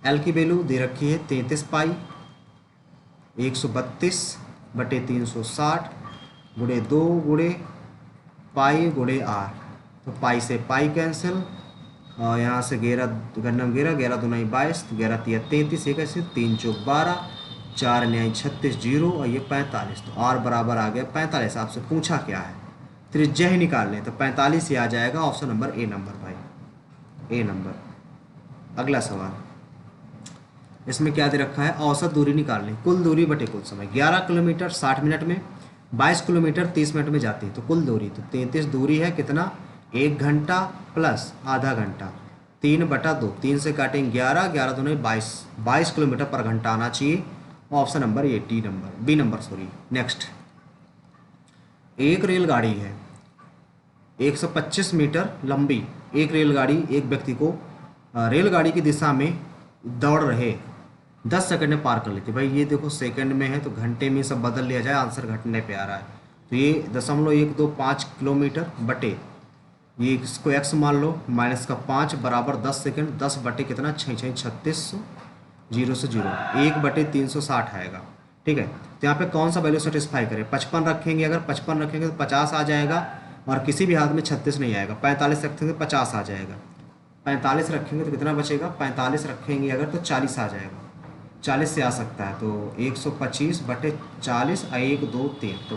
एल की वैल्यू दे रखी है 33 पाई, 132/360 गुणे 2 गुणे पाई गुणे r, तो पाई से पाई कैंसिल, और यहाँ से 11 गन्नम 11 11 दूना 22, 11 3 33, 3 चौक 12, 4 9 36 0 और ये 45, तो r बराबर आ गया 45। आपसे पूछा क्या है? त्रिज्या ही निकाल लें, तो 45 ही आ जाएगा, ऑप्शन नंबर ए नंबर भाई, ए नंबर। अगला सवाल, इसमें क्या दे रखा है? औसत दूरी निकालनी, कुल दूरी बटे कुल समय। 11 किलोमीटर 60 मिनट में, 22 किलोमीटर 30 मिनट में जाती है, तो कुल दूरी तो 33 दूरी है, कितना? 1 घंटा प्लस आधा घंटा, 3/2, 3 से काटेंगे 11, 11 दूनी 22, 22 किलोमीटर पर घंटा आना चाहिए, option number A, D number, B number sorry. Next, एक रेलगाड़ी है 125 मीटर लंबी, एक रेलगाड़ी एक व्यक्ति को रेलगाड़ी की दिशा में दौड़ रहे 10 सेकंड में पार कर लेती। भाई ये देखो सेकंड में है तो घंटे में सब बदल लिया जाए, आंसर घंटे पे आ रहा है, तो ये 0.125 किलोमीटर बटे, ये इसको x मान लो, माइनस का 5 बराबर 10 सेकंड, 10 बटे कितना? 6 6 36, 0 से 0, 1/360 आएगा, ठीक है। तो यहाँ पे कौन सा वैल्यू सेटिस्फाई करे, 55 रखेंगे, अगर 55 रखेंगे तो 50 आ जाएगा, और किसी भी हाथ में 36 नहीं आएगा। 45 रखेंगे तो 50 आ जाएगा, 45 रखेंगे तो कितना बचेगा, 45 रखेंगे अगर तो 40 आ जाएगा, 40 से आ सकता है तो 125 बटे 40, 1 2 3, तो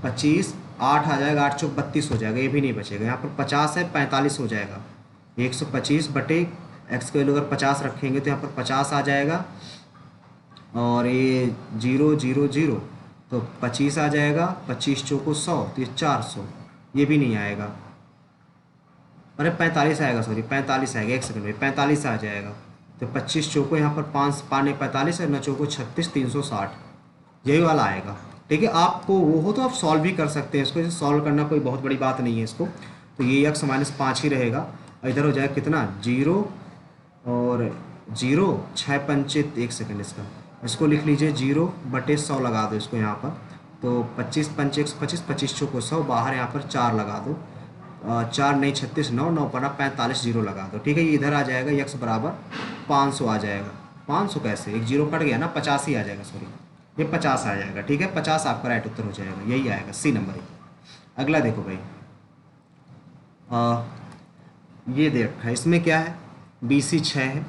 25, 8 आ जाएगा, 8 चौक 32 हो जाएगा, ये भी नहीं बचेगा। यहाँ पर 50 है, 45 हो जाएगा, 125 बटे एक्स के वैल्यू अगर 50 रखेंगे तो यहाँ पर 50 आ जाएगा, और ये 0 0 0 तो 25 आ जाएगा, 25 चौको 100 तो ये 400, ये भी नहीं आएगा। अरे 45 आएगा, सॉरी 45 आएगा, एक सेकंड में 45 आ जाएगा। तो 25 चौको यहाँ पर 5 पाने 45 है, 9 चौको 36, 360, यही वाला आएगा। ठीक है, आपको वो हो तो आप सॉल्व भी कर सकते हैं इसको, सॉल्व करना कोई बहुत बड़ी बात नहीं है इसको। तो ये x माइनस 5 ही रहेगा, और इधर हो जाएगा कितना, 0 और 0, 6 पंचे, एक सेकंड इसको लिख लीजिए, 0 बटे 100 लगा दो इसको यहाँ पर, तो 25 पंचे 125, 25 चौको 100, बाहर यहाँ पर 4 लगा दो, 4 नहीं 36, 9 9 पड़ा 45, 0 लगा दो। ठीक है, ये इधर आ जाएगा, x बराबर 500 आ जाएगा। 500 कैसे, एक 0 कट गया ना, 50 ही आ जाएगा, सॉरी ये 50 आ जाएगा। ठीक है, 50 आपका राइट उत्तर हो जाएगा, यही आएगा, सी नंबर ही। अगला देखो भाई, ये दे रखा है, इसमें क्या है, BC 6 है,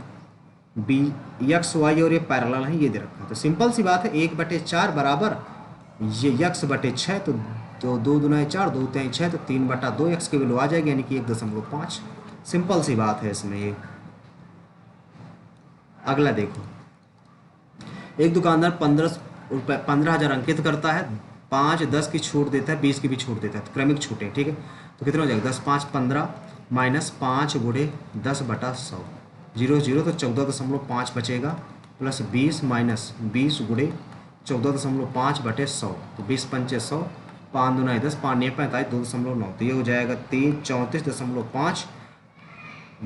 बी यक्स वाई और ये पैरेलल है, ये दे रखा है। तो सिंपल सी बात है, 1/4 बराबर ये यक्स बटे 6, तो 2 दूना 4, 2 3 6, तो 3/2 एक्स की वैल्यू आ जाएगी, यानी कि 1.5। सिंपल सी बात है इसमें ये। अगला देखो, एक दुकानदार 15,000 अंकित करता है, 5 10 की छूट देता है, 20 की भी छूट देता है, तो क्रमिक छूटें। ठीक है, तो कितना हो जाएगा, 10 5 15 माइनस 5 गुणे 10/100, 0 0 तो 14.5 बचेगा, प्लस 20 माइनस 20 गुणे 14.5 बटे 100, तो 20 पंचे 100, 5 दूना 10, 5 9 45, 2.9, तो ये हो जाएगा 34.5,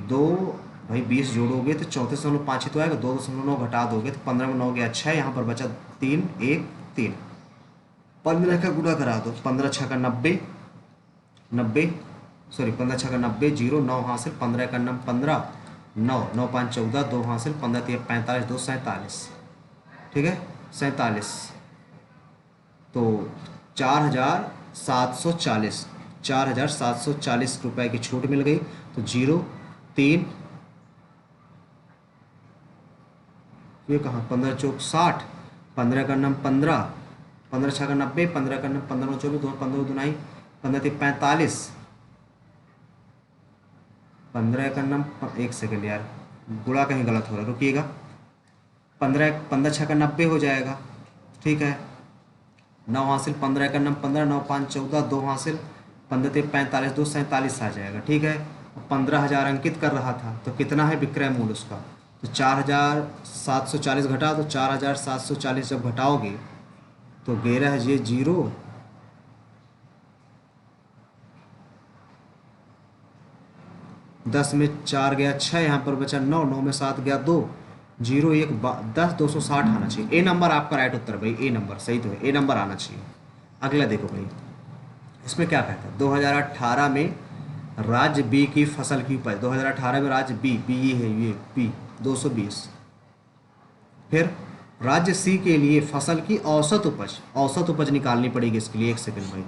2 भाई 20 जोड़ोगे तो 34.5 ही तो आएगा, 2.9 घटा दोगे तो 15 में 9 गया 6, यहाँ पर बचा 3 1 3, 15 का गुणा करा दो, 15 6 का 90, 90 सॉरी 15 6 का 90, 0 9 हासिल, 15 का 15 9 9 5 14, 2 हासिल, 15 3 45, 2 47। ठीक है, 47, तो 4,740 रुपए की छूट मिल गई। तो 0 3, ये कहाँ, 15 चौक 60, 15 का नम 15, 15 6 का 90, 15 का नम 15 24, 2 15 दुनाई 15 3 45, 15 का नम, एक सेकंड यार, गुणा कहीं गलत हो रहा है, रुकिएगा, 15 6 का 90 हो जाएगा। ठीक है, 9 हासिल, 15 का नम 15, 9 5 14, 2 हासिल, 15 3 45, 2 47 आ जाएगा। ठीक है, 15,000 अंकित कर रहा था, तो कितना है विक्रय मूल्य उसका, तो 4,740 घटा, तो 4,740 जब घटाओगे तो 11 है ये 0, 10 में 4 गया 6, यहाँ पर बचा 9, 9 में 7 गया 2, 0 1 10, 260 आना चाहिए। ए नंबर आपका राइट उत्तर भाई, ए नंबर सही तो है, ए नंबर आना चाहिए। अगला देखो भाई, इसमें क्या कहता है, 2018 में राज्य बी की फसल की उपज, 2018 में राज्य बी, बी है ये बी 220, फिर राज्य सी के लिए फसल की औसत उपज निकालनी पड़ेगी इसके लिए। एक सेकंड भाई,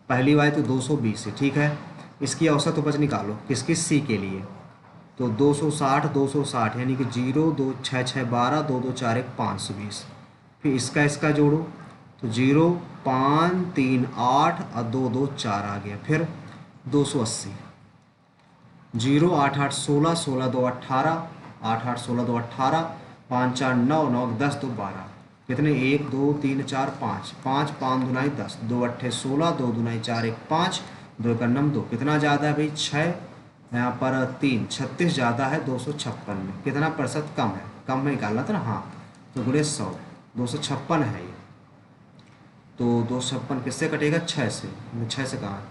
पहली बात तो 220 है, ठीक है, इसकी औसत उपज निकालो किसकी, सी के लिए, तो 260 यानी कि 0 2 6 6 12, 2 2 4 1 520, फिर इसका जोड़ो, तो 0 5 3 8 और 2 2 4 आ गया, फिर 280, 0 8 8 16, 16 2 18, 8 8 16 2 18, 5 4 9 9 10 2 12, कितने 1 2 3 4 5 5 5 दुनाई 10, 2 अट्ठे 16, 2 दुनाई 4 1 5, 2 का नम 2, कितना ज़्यादा है भाई 6, यहाँ पर 3 36 ज़्यादा है 256 में, कितना प्रतिशत कम है, कम में निकालना था ना, हाँ, तो गुणे 100, 256 है ये, तो 256 किससे कटेगा, 6 से, 6 से कहाँ,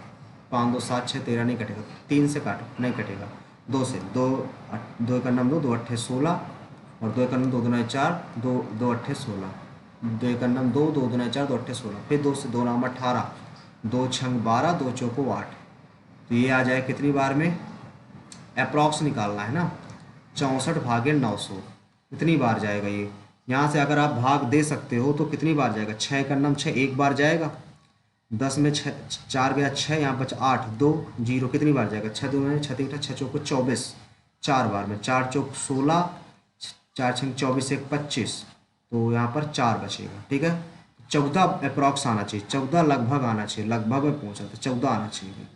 5 2 7 6 13 नहीं कटेगा, 3 से काटो नहीं कटेगा, 2 से, 2 का नम 2, 2 अट्ठे 16, और 2 का नम 2 दुनाई 4, 2 अट्ठे 16, 2 का नम 2 2 दुनाई 4, 2 अट्ठे 16, फिर 2 से 2 नाम 18, 2 छंग 12, 2 चौको 8, तो ये आ जाए कितनी बार में, अप्रॉक्स निकालना है ना, 64 भागे 900, इतनी बार जाएगा ये, यहाँ से अगर आप भाग दे सकते हो तो कितनी बार जाएगा, 6 का नम 6 एक बार जाएगा, 10 में 6 4 गया 6, यहाँ बचा 8 2 0, कितनी बार जाएगा, 6 2 में 6 3 6 चौको 24, 4 बार में 4 चौक 16, 4 6 24 1 25, तो यहाँ पर 4 बचेगा। ठीक है, 14 अप्रॉक्स आना चाहिए, 14 लगभग आना चाहिए, लगभग में पहुँचा तो 14 आना चाहिए।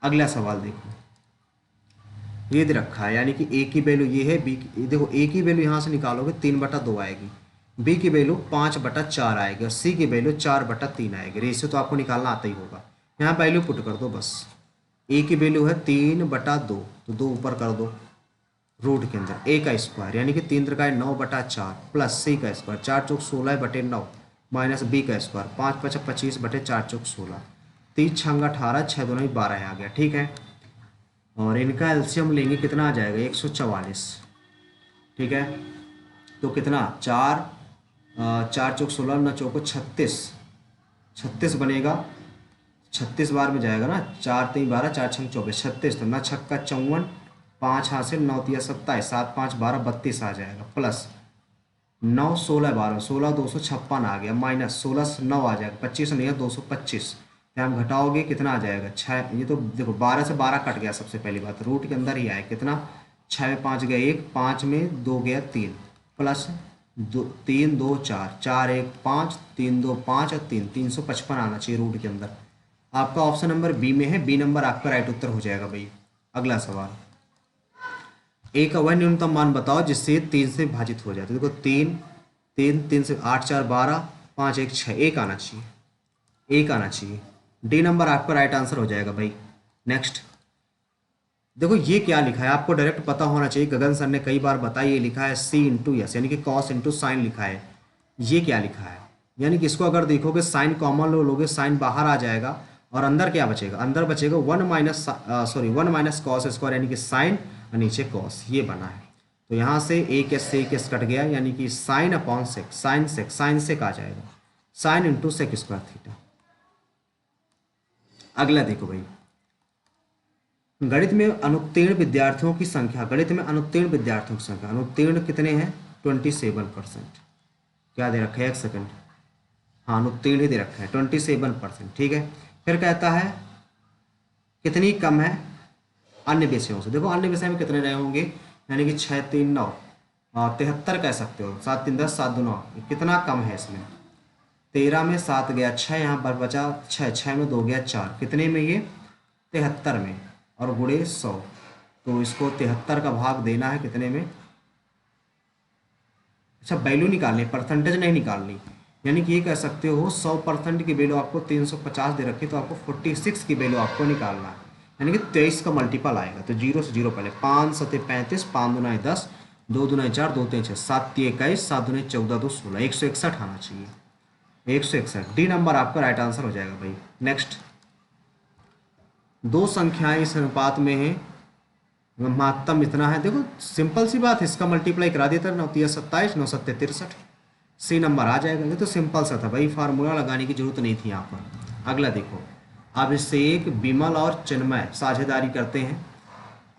अगला सवाल देखो, ये दे रखा है, यानी कि ए की वैल्यू ये है, बी की देखो, ए की वैल्यू यहाँ से निकालोगे 3/2 आएगी, बी की वैल्यू 5/4 आएगी और सी की वैल्यू 4/3 आएगी। रेशियो तो आपको निकालना आता ही होगा, यहाँ वैल्यू पुट कर दो बस। ए की वैल्यू है 3/2, तो 2 ऊपर कर दो रूट के अंदर, ए का स्क्वायर यानी कि 3 त्रिका 9/4 प्लस सी का स्क्वायर 4 चौक 16/9 माइनस बी का स्क्वायर 5 5 25/4 चौक 16, 3 6 18 6 2 12 आ गया। ठीक है, और इनका एलसीएम लेंगे कितना आ जाएगा, 144। ठीक है, तो कितना 4 4 चौक 16 9 चौको 36, 36 बनेगा, 36 बार में जाएगा ना, 4 3 12 4 6 24 36, तो 9 छक्का 54, 5 हासिल 9 तिया 27, 7 5 12 32 आ जाएगा, प्लस 9 16 12 16 256 आ गया, माइनस 16 9 आ जाएगा, 25 नहीं है 225, यहाँ हम घटाओगे कितना आ जाएगा 6, ये तो देखो 12 से 12 कट गया, सबसे पहली बात रूट के अंदर ही आए, कितना 6 में 5 गया 1, 5 में 2 गया 3, प्लस 2 3 2 4 4 1 5 3 2 5 और 3 355 आना चाहिए रूट के अंदर। आपका ऑप्शन नंबर बी में है, बी नंबर आपका राइट उत्तर हो जाएगा भाई। अगला सवाल, ए का वह न्यूनतम मान बताओ जिससे 3 से विभाजित हो जाए, तो देखो 3 3 3 से 8 4 12 5 1 6, एक आना चाहिए, एक आना चाहिए, डी नंबर आपका राइट आंसर हो जाएगा भाई। नेक्स्ट देखो ये क्या लिखा है, आपको डायरेक्ट पता होना चाहिए, गगन सर ने कई बार बताया, ये लिखा है सी इंटू यस यानी कि कॉस इंटू साइन लिखा है। ये क्या लिखा है, यानी कि इसको अगर देखोगे साइन कॉमन लोगे, साइन बाहर आ जाएगा और अंदर क्या बचेगा, अंदर बचेगा 1 माइनस कॉस स्क्वायर यानी कि साइन और नीचे कॉस, ये बना है। तो यहाँ से एक एस से एक एस कट गया, यानी कि sine upon sec, sine sec आ जाएगा, sine into sec square theta. अगला देखो भाई, गणित में अनुत्तीर्ण विद्यार्थियों की संख्या, गणित में अनुत्तीर्ण विद्यार्थियों की संख्या, अनुत्तीर्ण कितने हैं 27%। क्या दे रखा है, एक सेकंड, हाँ अनुत्तीर्ण ही दे रखा है 27%। ठीक है, फिर कहता है कितनी कम है अन्य विषयों से, देखो अन्य विषय में कितने रहे होंगे, यानी कि 6 3 9 73 कह सकते हो, 7 3 10 7 2 9, कितना कम है इसमें, 13 में 7 गया 6, यहाँ पर बचा 6, 6 में 2 गया 4, कितने में ये 73 में, और गुणे 100, तो इसको 73 का भाग देना है कितने में, अच्छा वैल्यू निकालनी, परसेंटेज नहीं निकालनी, यानी कि ये कह सकते हो 100% की वैल्यू आपको 350 दे रखी, तो आपको 46 की वैल्यू आपको निकालना है, यानी कि 23 का मल्टीपल आएगा, तो 0 से 0 पहले 5 7 35 5 2 10 2 2 4 2 3 6 7 3 21 7 2 14 2 16, 161 आना चाहिए, 161, डी नंबर आपका राइट आंसर हो जाएगा भाई। नेक्स्ट, दो संख्याएं इस अनुपात में हैं, महत्तम इतना है, देखो सिंपल सी बात है, इसका मल्टीप्लाई करा देता, 9 3 27 9 7 63, सी नंबर आ जाएगा, ये तो सिंपल सा था भाई, फार्मूला लगाने की जरूरत नहीं थी यहाँ पर। अगला देखो, अभिषेक विमल और चिन्मय साझेदारी करते हैं,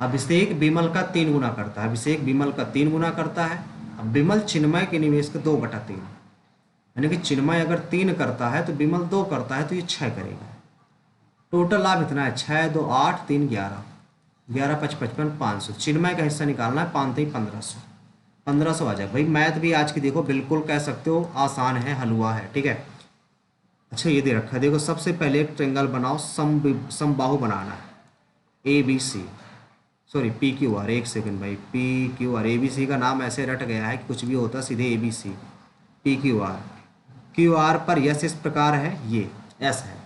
अभिषेक विमल का 3 गुना करता है, अभिषेक विमल का 3 गुना करता है, अब विमल चिन्मय के निवेश का 2/3, यानी कि चिन्मय अगर 3 करता है तो विमल 2 करता है, तो ये 6 करेगा, टोटल लाभ इतना है 6 2 8 3 11 11 5 55 500, चिन्मय का हिस्सा निकालना है 5 3 1500, 1500 आ जाए भाई। मैथ भी आज की देखो बिल्कुल कह सकते हो आसान है, हलवा है। ठीक है, अच्छा ये दे रखा है, देखो सबसे पहले एक ट्रेंगल बनाओ, समबाहु बनाना है, A B C, sorry P Q R, एक सेकंड भाई, P Q R, A B C का नाम ऐसे रट गया है कि कुछ भी होता सीधे A B C, P Q R पर यस इस प्रकार है, ये एस है,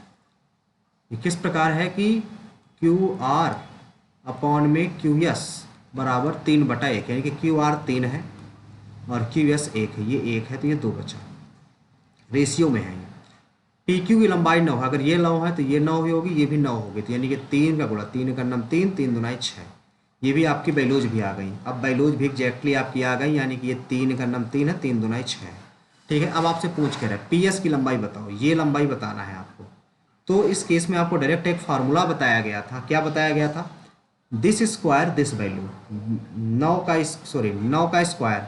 ये किस प्रकार है कि क्यू आर अपॉन में क्यू एस बराबर 3/1, यानी कि क्यू आर 3 है और क्यू एस 1 है, ये 1 है तो ये 2 बचा, रेशियो में है ये। पी क्यू की लंबाई 9 है, अगर ये 9 है तो ये 9 भी होगी, ये भी 9 होगी, तो यानी कि 3 का गुणा, 3 का नाम 3 3 दूना 6, ये भी आपकी बैलोज भी आ गई, अब बैलोज भी एग्जैक्टली आपकी आ गई, यानी कि ये 3 का नाम 3 है, 3 दूना 6। ठीक है, अब आपसे पूछ के रहे पी एस की लंबाई बताओ, ये लंबाई बताना है आपको, तो इस केस में आपको डायरेक्ट एक फार्मूला बताया गया था, क्या बताया गया था, दिस स्क्वायर दिस वैल्यू, 9 का स्क्वायर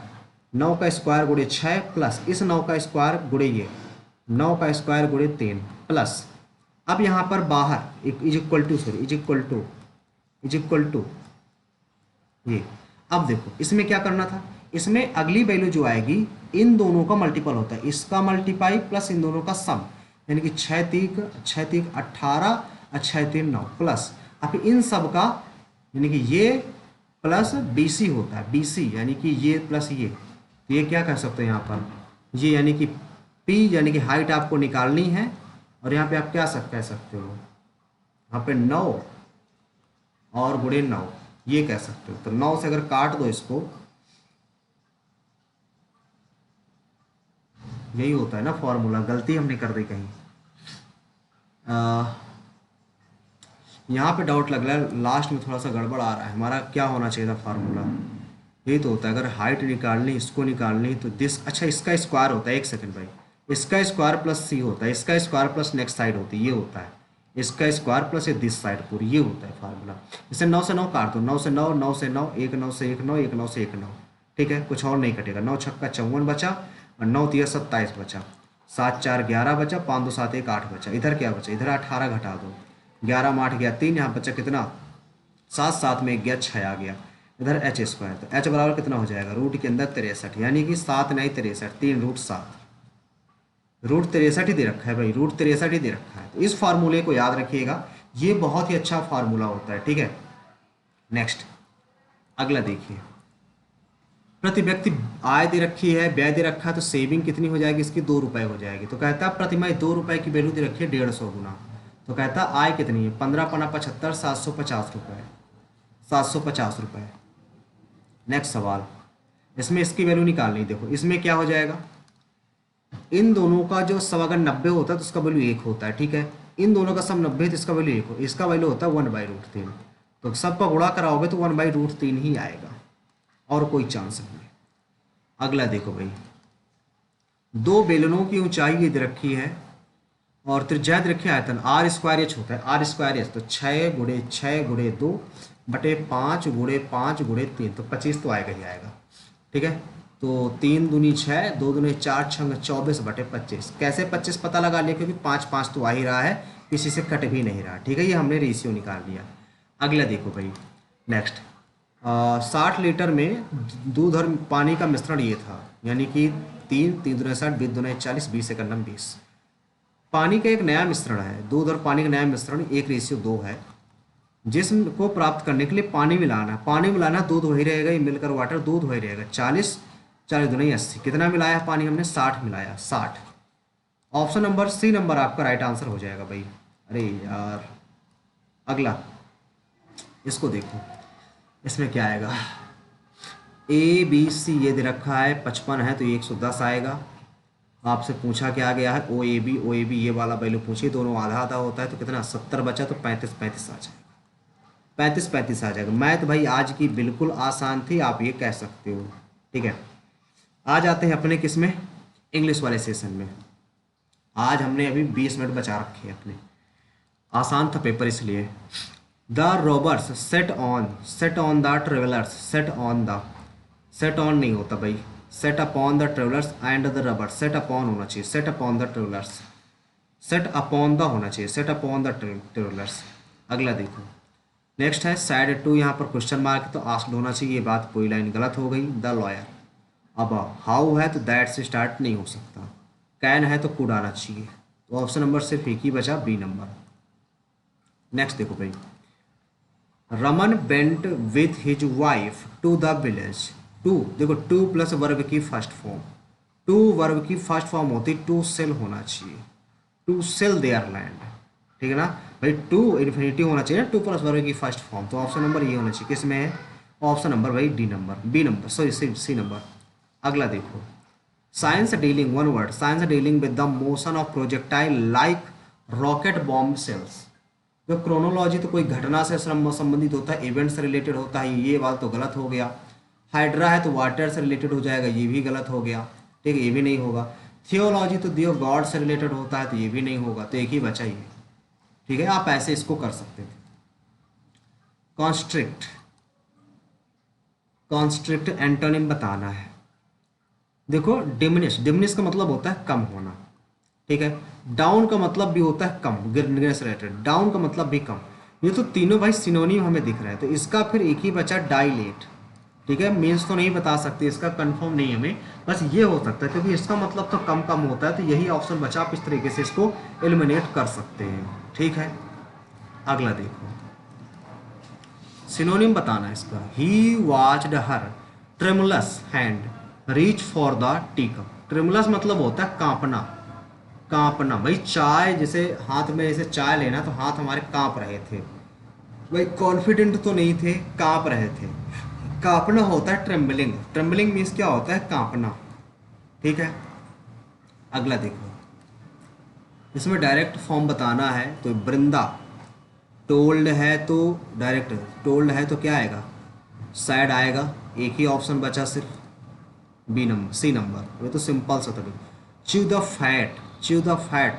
9 का स्क्वायर गुणे 6 प्लस इस 9 का स्क्वायर गुणे ये 9 का स्क्वायर गुणे 3 प्लस, अब यहाँ पर बाहर is equal to, sorry is equal to ये। अब देखो इसमें क्या करना था, इसमें अगली वैल्यू जो आएगी इन दोनों का मल्टीपल होता है, इसका मल्टीपाई प्लस इन दोनों का सम, यानी कि 6 तीक 18 और 6 3 9 प्लस, अब इन सब का यानी कि ये प्लस BC होता है, BC यानी कि ये प्लस ये, तो ये क्या कर सकते हैं यहाँ पर ये, यानी कि P यानी कि हाइट आपको निकालनी है, और यहाँ पे आप क्या कह सकते हो, यहाँ पे 9 और गुणे 9 ये कह सकते हो। तो 9 से अगर काट दो इसको, यही होता है ना फॉर्मूला, गलती हमने कर दी कहीं। यहाँ पे डाउट लग रहा है, लास्ट में थोड़ा सा गड़बड़ आ रहा है, हमारा क्या होना चाहिए था फार्मूला, यही तो होता है। अगर हाइट निकालनी, इसको निकालनी तो दिस, अच्छा इसका स्क्वायर होता है, एक सेकंड भाई, इसका स्क्वायर प्लस C होता है, इसका स्क्वायर प्लस नेक्स्ट साइड होती है, ये होता है इसका स्क्वायर प्लस ये दिस साइड पूरी, ये होता है फार्मूला। इसे 9 से 9 काट दो, 9 से 9, 9 से 9, 1 9 से 1 9, 1 9 से 1 9, ठीक है, कुछ और नहीं कटेगा। 9 छक्का 54 बचा, और 9 तिया 27 बचा, 7 4 11 बचा, 5 2 7 1 8 बचा, इधर क्या बचा, इधर 18 घटा दो, 11 में 8 गया 3, यहाँ बचा कितना 7, 7 में 1 गया 6 आ गया, इधर h स्क्वायर, तो h बराबर कितना हो जाएगा, रूट के अंदर 63, यानी कि 7 नहीं 63, 3 रूट 7, रूट 63 ही दे रखा है भाई, रूट 63 ही दे रखा है। तो इस फार्मूले को याद रखिएगा, ये बहुत ही अच्छा फार्मूला होता है, ठीक है। नेक्स्ट अगला देखिए, प्रति व्यक्ति आय दे रखी है, व्यय दे रखा है, तो सेविंग कितनी हो जाएगी इसकी, 2 रुपये हो जाएगी। तो कहता है प्रतिमाह 2 रुपये की वैल्यू दे रखी है 150 गुना, तो कहता है आय कितनी है, 15 पना 75, 750 रुपये, 750 रुपये। नेक्स्ट सवाल, इसमें इसकी वैल्यू निकालनी, देखो इसमें क्या हो जाएगा, इन दोनों का जो सब अगर 90 होता है तो उसका वैल्यू 1 होता है, ठीक है, इन दोनों का सब 90 है तो इसका वैल्यू 1 हो, इसका वैल्यू होता है 1/√3, तो सबका गुणा कराओगे तो 1/√3 ही आएगा, और कोई चांस नहीं है। अगला देखो भाई, दो बेलनों की ऊंचाई ये दे रखी है और त्रिज्या दे रखी है आयतन आर स्क्वायर एच होता है, आर स्क्वायर एच, तो 6 गुणे 6 गुणे 2 बटे 5 गुणे 5 गुणे 3, तो 25 तो आएगा ही आएगा, ठीक है। तो 3 दूनी 6, 2 दूनी 4, 6 24 बटे 25, कैसे 25 पता लगा लिया, क्योंकि 5 5 तो आ ही रहा है, किसी से कट भी नहीं रहा, ठीक है, ये हमने रेशियो निकाल लिया। अगला देखो भाई, नेक्स्ट 60 लीटर में दूध और पानी का मिश्रण ये था, यानी कि 3 3 दूनी 60, 20 दूनी 40, 20 एक 20, पानी का एक नया मिश्रण है, दूध और पानी का नया मिश्रण 1:2 है, जिसको प्राप्त करने के लिए पानी मिलाना, दूध वही रहेगा, ये मिलकर वाटर दूध वही रहेगा, 40 40 दूनी 80, कितना मिलाया पानी हमने, 60 मिलाया, 60। ऑप्शन नंबर C नंबर आपका राइट आंसर हो जाएगा भाई। अरे यार, अगला इसको देखो, इसमें क्या आएगा, ABC ये दे रखा है, 55 है तो ये 110 आएगा। आपसे पूछा क्या गया है, OAB ये वाला वैल्यू पूछिए, दोनों आधा आधा होता है, तो कितना 70 बचा, तो 35 35 आ जाएगा, 35 35 आ जाएगा। मैथ भाई आज की बिल्कुल आसान थी, आप ये कह सकते हो, ठीक है। आ जाते हैं अपने किस में, इंग्लिश वाले सेशन में। आज हमने अभी 20 मिनट बचा रखे हैं अपने, आसान था पेपर इसलिए। The robbers set on the travellers, set on नहीं होता भाई, set upon the travellers and the rubber, set upon होना चाहिए, set upon the travellers, set upon the होना चाहिए, सेट अपॉन द ट्रेवलर्स। अगला देखो, नेक्स्ट है साइड 2, यहाँ पर क्वेश्चन मार्क है तो आस्क्ड होना चाहिए, ये बात कोई लाइन गलत हो गई। द लॉयर, अब हाउ है तो दैट से स्टार्ट नहीं हो सकता, कैन है तो कुड आना चाहिए, तो ऑप्शन नंबर सिर्फ एक ही बचा, B नंबर। नेक्स्ट देखो भाई, Raman went with his wife to the village, to देखो, टू प्लस वर्ब की फर्स्ट फॉर्म, टू वर्ब की फर्स्ट फॉर्म होती, टू सेल होना चाहिए, टू सेल देयर लैंड, ठीक है ना भाई, टू इन्फिनिटी होना चाहिए, टू प्लस वर्ब की फर्स्ट फॉर्म, तो ऑप्शन नंबर ये होना चाहिए, किस में है, ऑप्शन नंबर भाई D number, B number, sorry C number. अगला देखो, science dealing, one word, science dealing with the motion of projectile like rocket bomb shells, जो क्रोनोलॉजी तो कोई घटना से संबंधित होता है, इवेंट से रिलेटेड होता है, ये बात तो गलत हो गया। हाइड्रा है तो वाटर से रिलेटेड हो जाएगा, ये भी गलत हो गया, ठीक है, ये भी नहीं होगा। थियोलॉजी तो दियो गॉड से रिलेटेड होता है, तो ये भी नहीं होगा, तो एक ही बचा ये, ठीक है, आप ऐसे इसको कर सकते थे। कॉन्स्ट्रिक्ट एंटोनिम बताना है, देखो डिमिनिश, डिमिनिश का मतलब होता है कम होना, ठीक है। डाउन का मतलब भी होता है कम, गिरने से रिलेटेड, डाउन का मतलब भी कम। ये तो तीनों भाई सिनोनिम हमें दिख रहा है, तो इसका फिर एक ही बचा डाइलेट, ठीक है। मीन्स तो नहीं बता सकते, इसका कंफर्म नहीं हमें, बस ये हो सकता है क्योंकि इसका मतलब तो कम कम होता है, तो यही ऑप्शन बचा, आप इस तरीके से इसको एलिमिनेट कर सकते हैं, ठीक है। अगला देखो, सिनोनिम बताना है इसका। He watched her tremulous hand reach for the tea cup. Tremulous मतलब होता है कांपना, कांपना भाई, चाय जैसे हाथ में ऐसे चाय लेना तो हाथ हमारे कांप रहे थे भाई, कॉन्फिडेंट तो नहीं थे, कांप रहे थे। कांपना होता है ट्रेम्बलिंग, ट्रेम्बलिंग मीन्स क्या होता है, कांपना, ठीक है। अगला देखो, इसमें डायरेक्ट फॉर्म बताना है, तो वृंदा टोल्ड है तो डायरेक्ट, टोल्ड है तो क्या आएगा, सैड आएगा। एक ही ऑप्शन बचा सिर्फ, बी नंबर, सी नंबर, ये तो सिंपल सा था। Chew the fat, chew the fat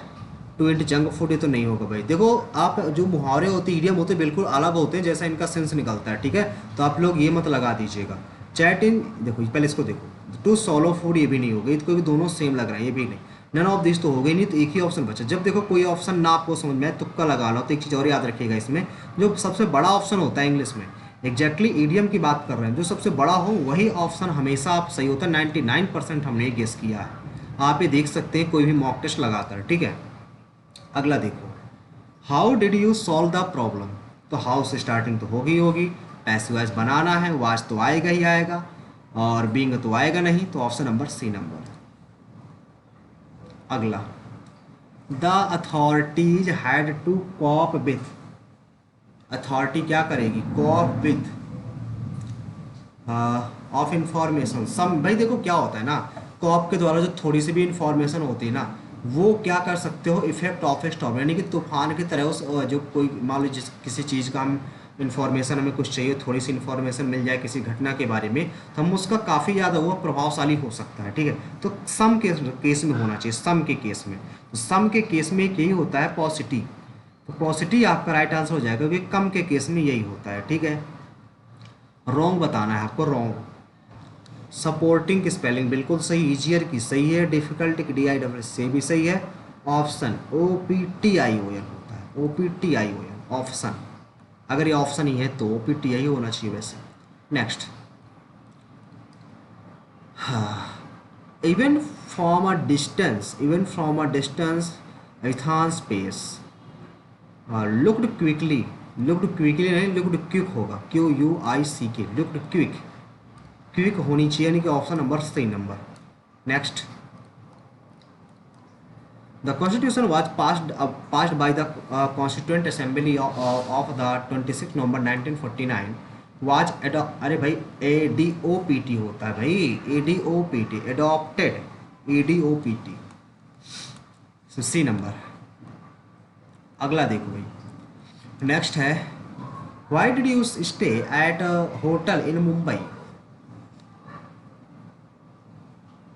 to eat junk food, ये तो नहीं होगा भाई। देखो आप जो मुहावरे होते, ईडियम होते, बिल्कुल अलग होते हैं, जैसा इनका सेंस निकलता है, ठीक है। तो आप लोग ये मत लगा दीजिएगा। चैट इन, देखो पहले इसको देखो, टू सॉलो फूड ये भी नहीं होगा, इसको भी दोनों सेम लग रहा है, ये भी नहीं। नन ऑफ दिस तो हो गई नहीं, तो एक ही ऑप्शन बचा। जब देखो कोई ऑप्शन ना आपको समझ में आए, तुक्का लगा लो, तो एक चीज़ और याद रखिएगा इसमें, जो सबसे बड़ा ऑप्शन होता है इंग्लिश में, एग्जैक्टली ईडियम की बात कर रहे हैं, जो सबसे बड़ा हो वही ऑप्शन हमेशा आप सही होता है। 99% हमने गेस किया है, आप ये देख सकते हैं कोई भी मॉक टेस्ट लगाकर, ठीक है। अगला देखो, how did you solve the problem, तो हाउ से स्टार्टिंग तो होगी होगी, पैसिव वॉइस बनाना है, वॉच तो आएगा ही आएगा, और बीइंग तो आएगा नहीं, तो ऑप्शन नंबर सी नंबर। अगला, the authorities had to cope with, authority क्या करेगी, cope with of information some. भाई देखो क्या होता है ना, कॉप के द्वारा जो थोड़ी सी भी इंफॉर्मेशन होती है ना, वो क्या कर सकते हो, इफेक्ट ऑफ ए स्टॉर्म, यानी कि तूफान की तरह उस जो कोई मान लो जिस किसी चीज़ का हम इन्फॉर्मेशन, हमें कुछ चाहिए, थोड़ी सी इन्फॉर्मेशन मिल जाए किसी घटना के बारे में, तो हम उसका काफ़ी ज़्यादा वो प्रभावशाली हो सकता है, ठीक है। तो सम के केस में होना चाहिए, सम के केस में, तो सम के केस में यही होता है पॉजिटिव, तो पॉजिटिव आपका राइट आंसर हो जाएगा, क्योंकि कम के केस में यही होता है, ठीक है। रॉन्ग बताना है आपको, रॉन्ग। सपोर्टिंग की स्पेलिंग बिल्कुल सही, इजियर की सही है, डिफिकल्ट की DIWS से भी सही है। ऑप्शन OPTION होता है, OPTION ऑप्शन, अगर ये ऑप्शन ही है तो OPTI होना चाहिए वैसे। नेक्स्ट, हाँ, even from a distance, even from a distance Ethan space looked quickly, looked quickly नहीं, लुक्ड क्विक होगा, QUICK, लुक्ड क्विक, क्विक होनी चाहिए, यानी कि ऑप्शन नंबर सही number. Next, the constitution was passed by the constituent assembly of the 26 November 1949 was अरे भाई ADOPT होता है भाई, ADOPT, adopted, ADOPT, C number. अगला देखो भाई, नेक्स्ट है, why did you stay eight hotel in Mumbai,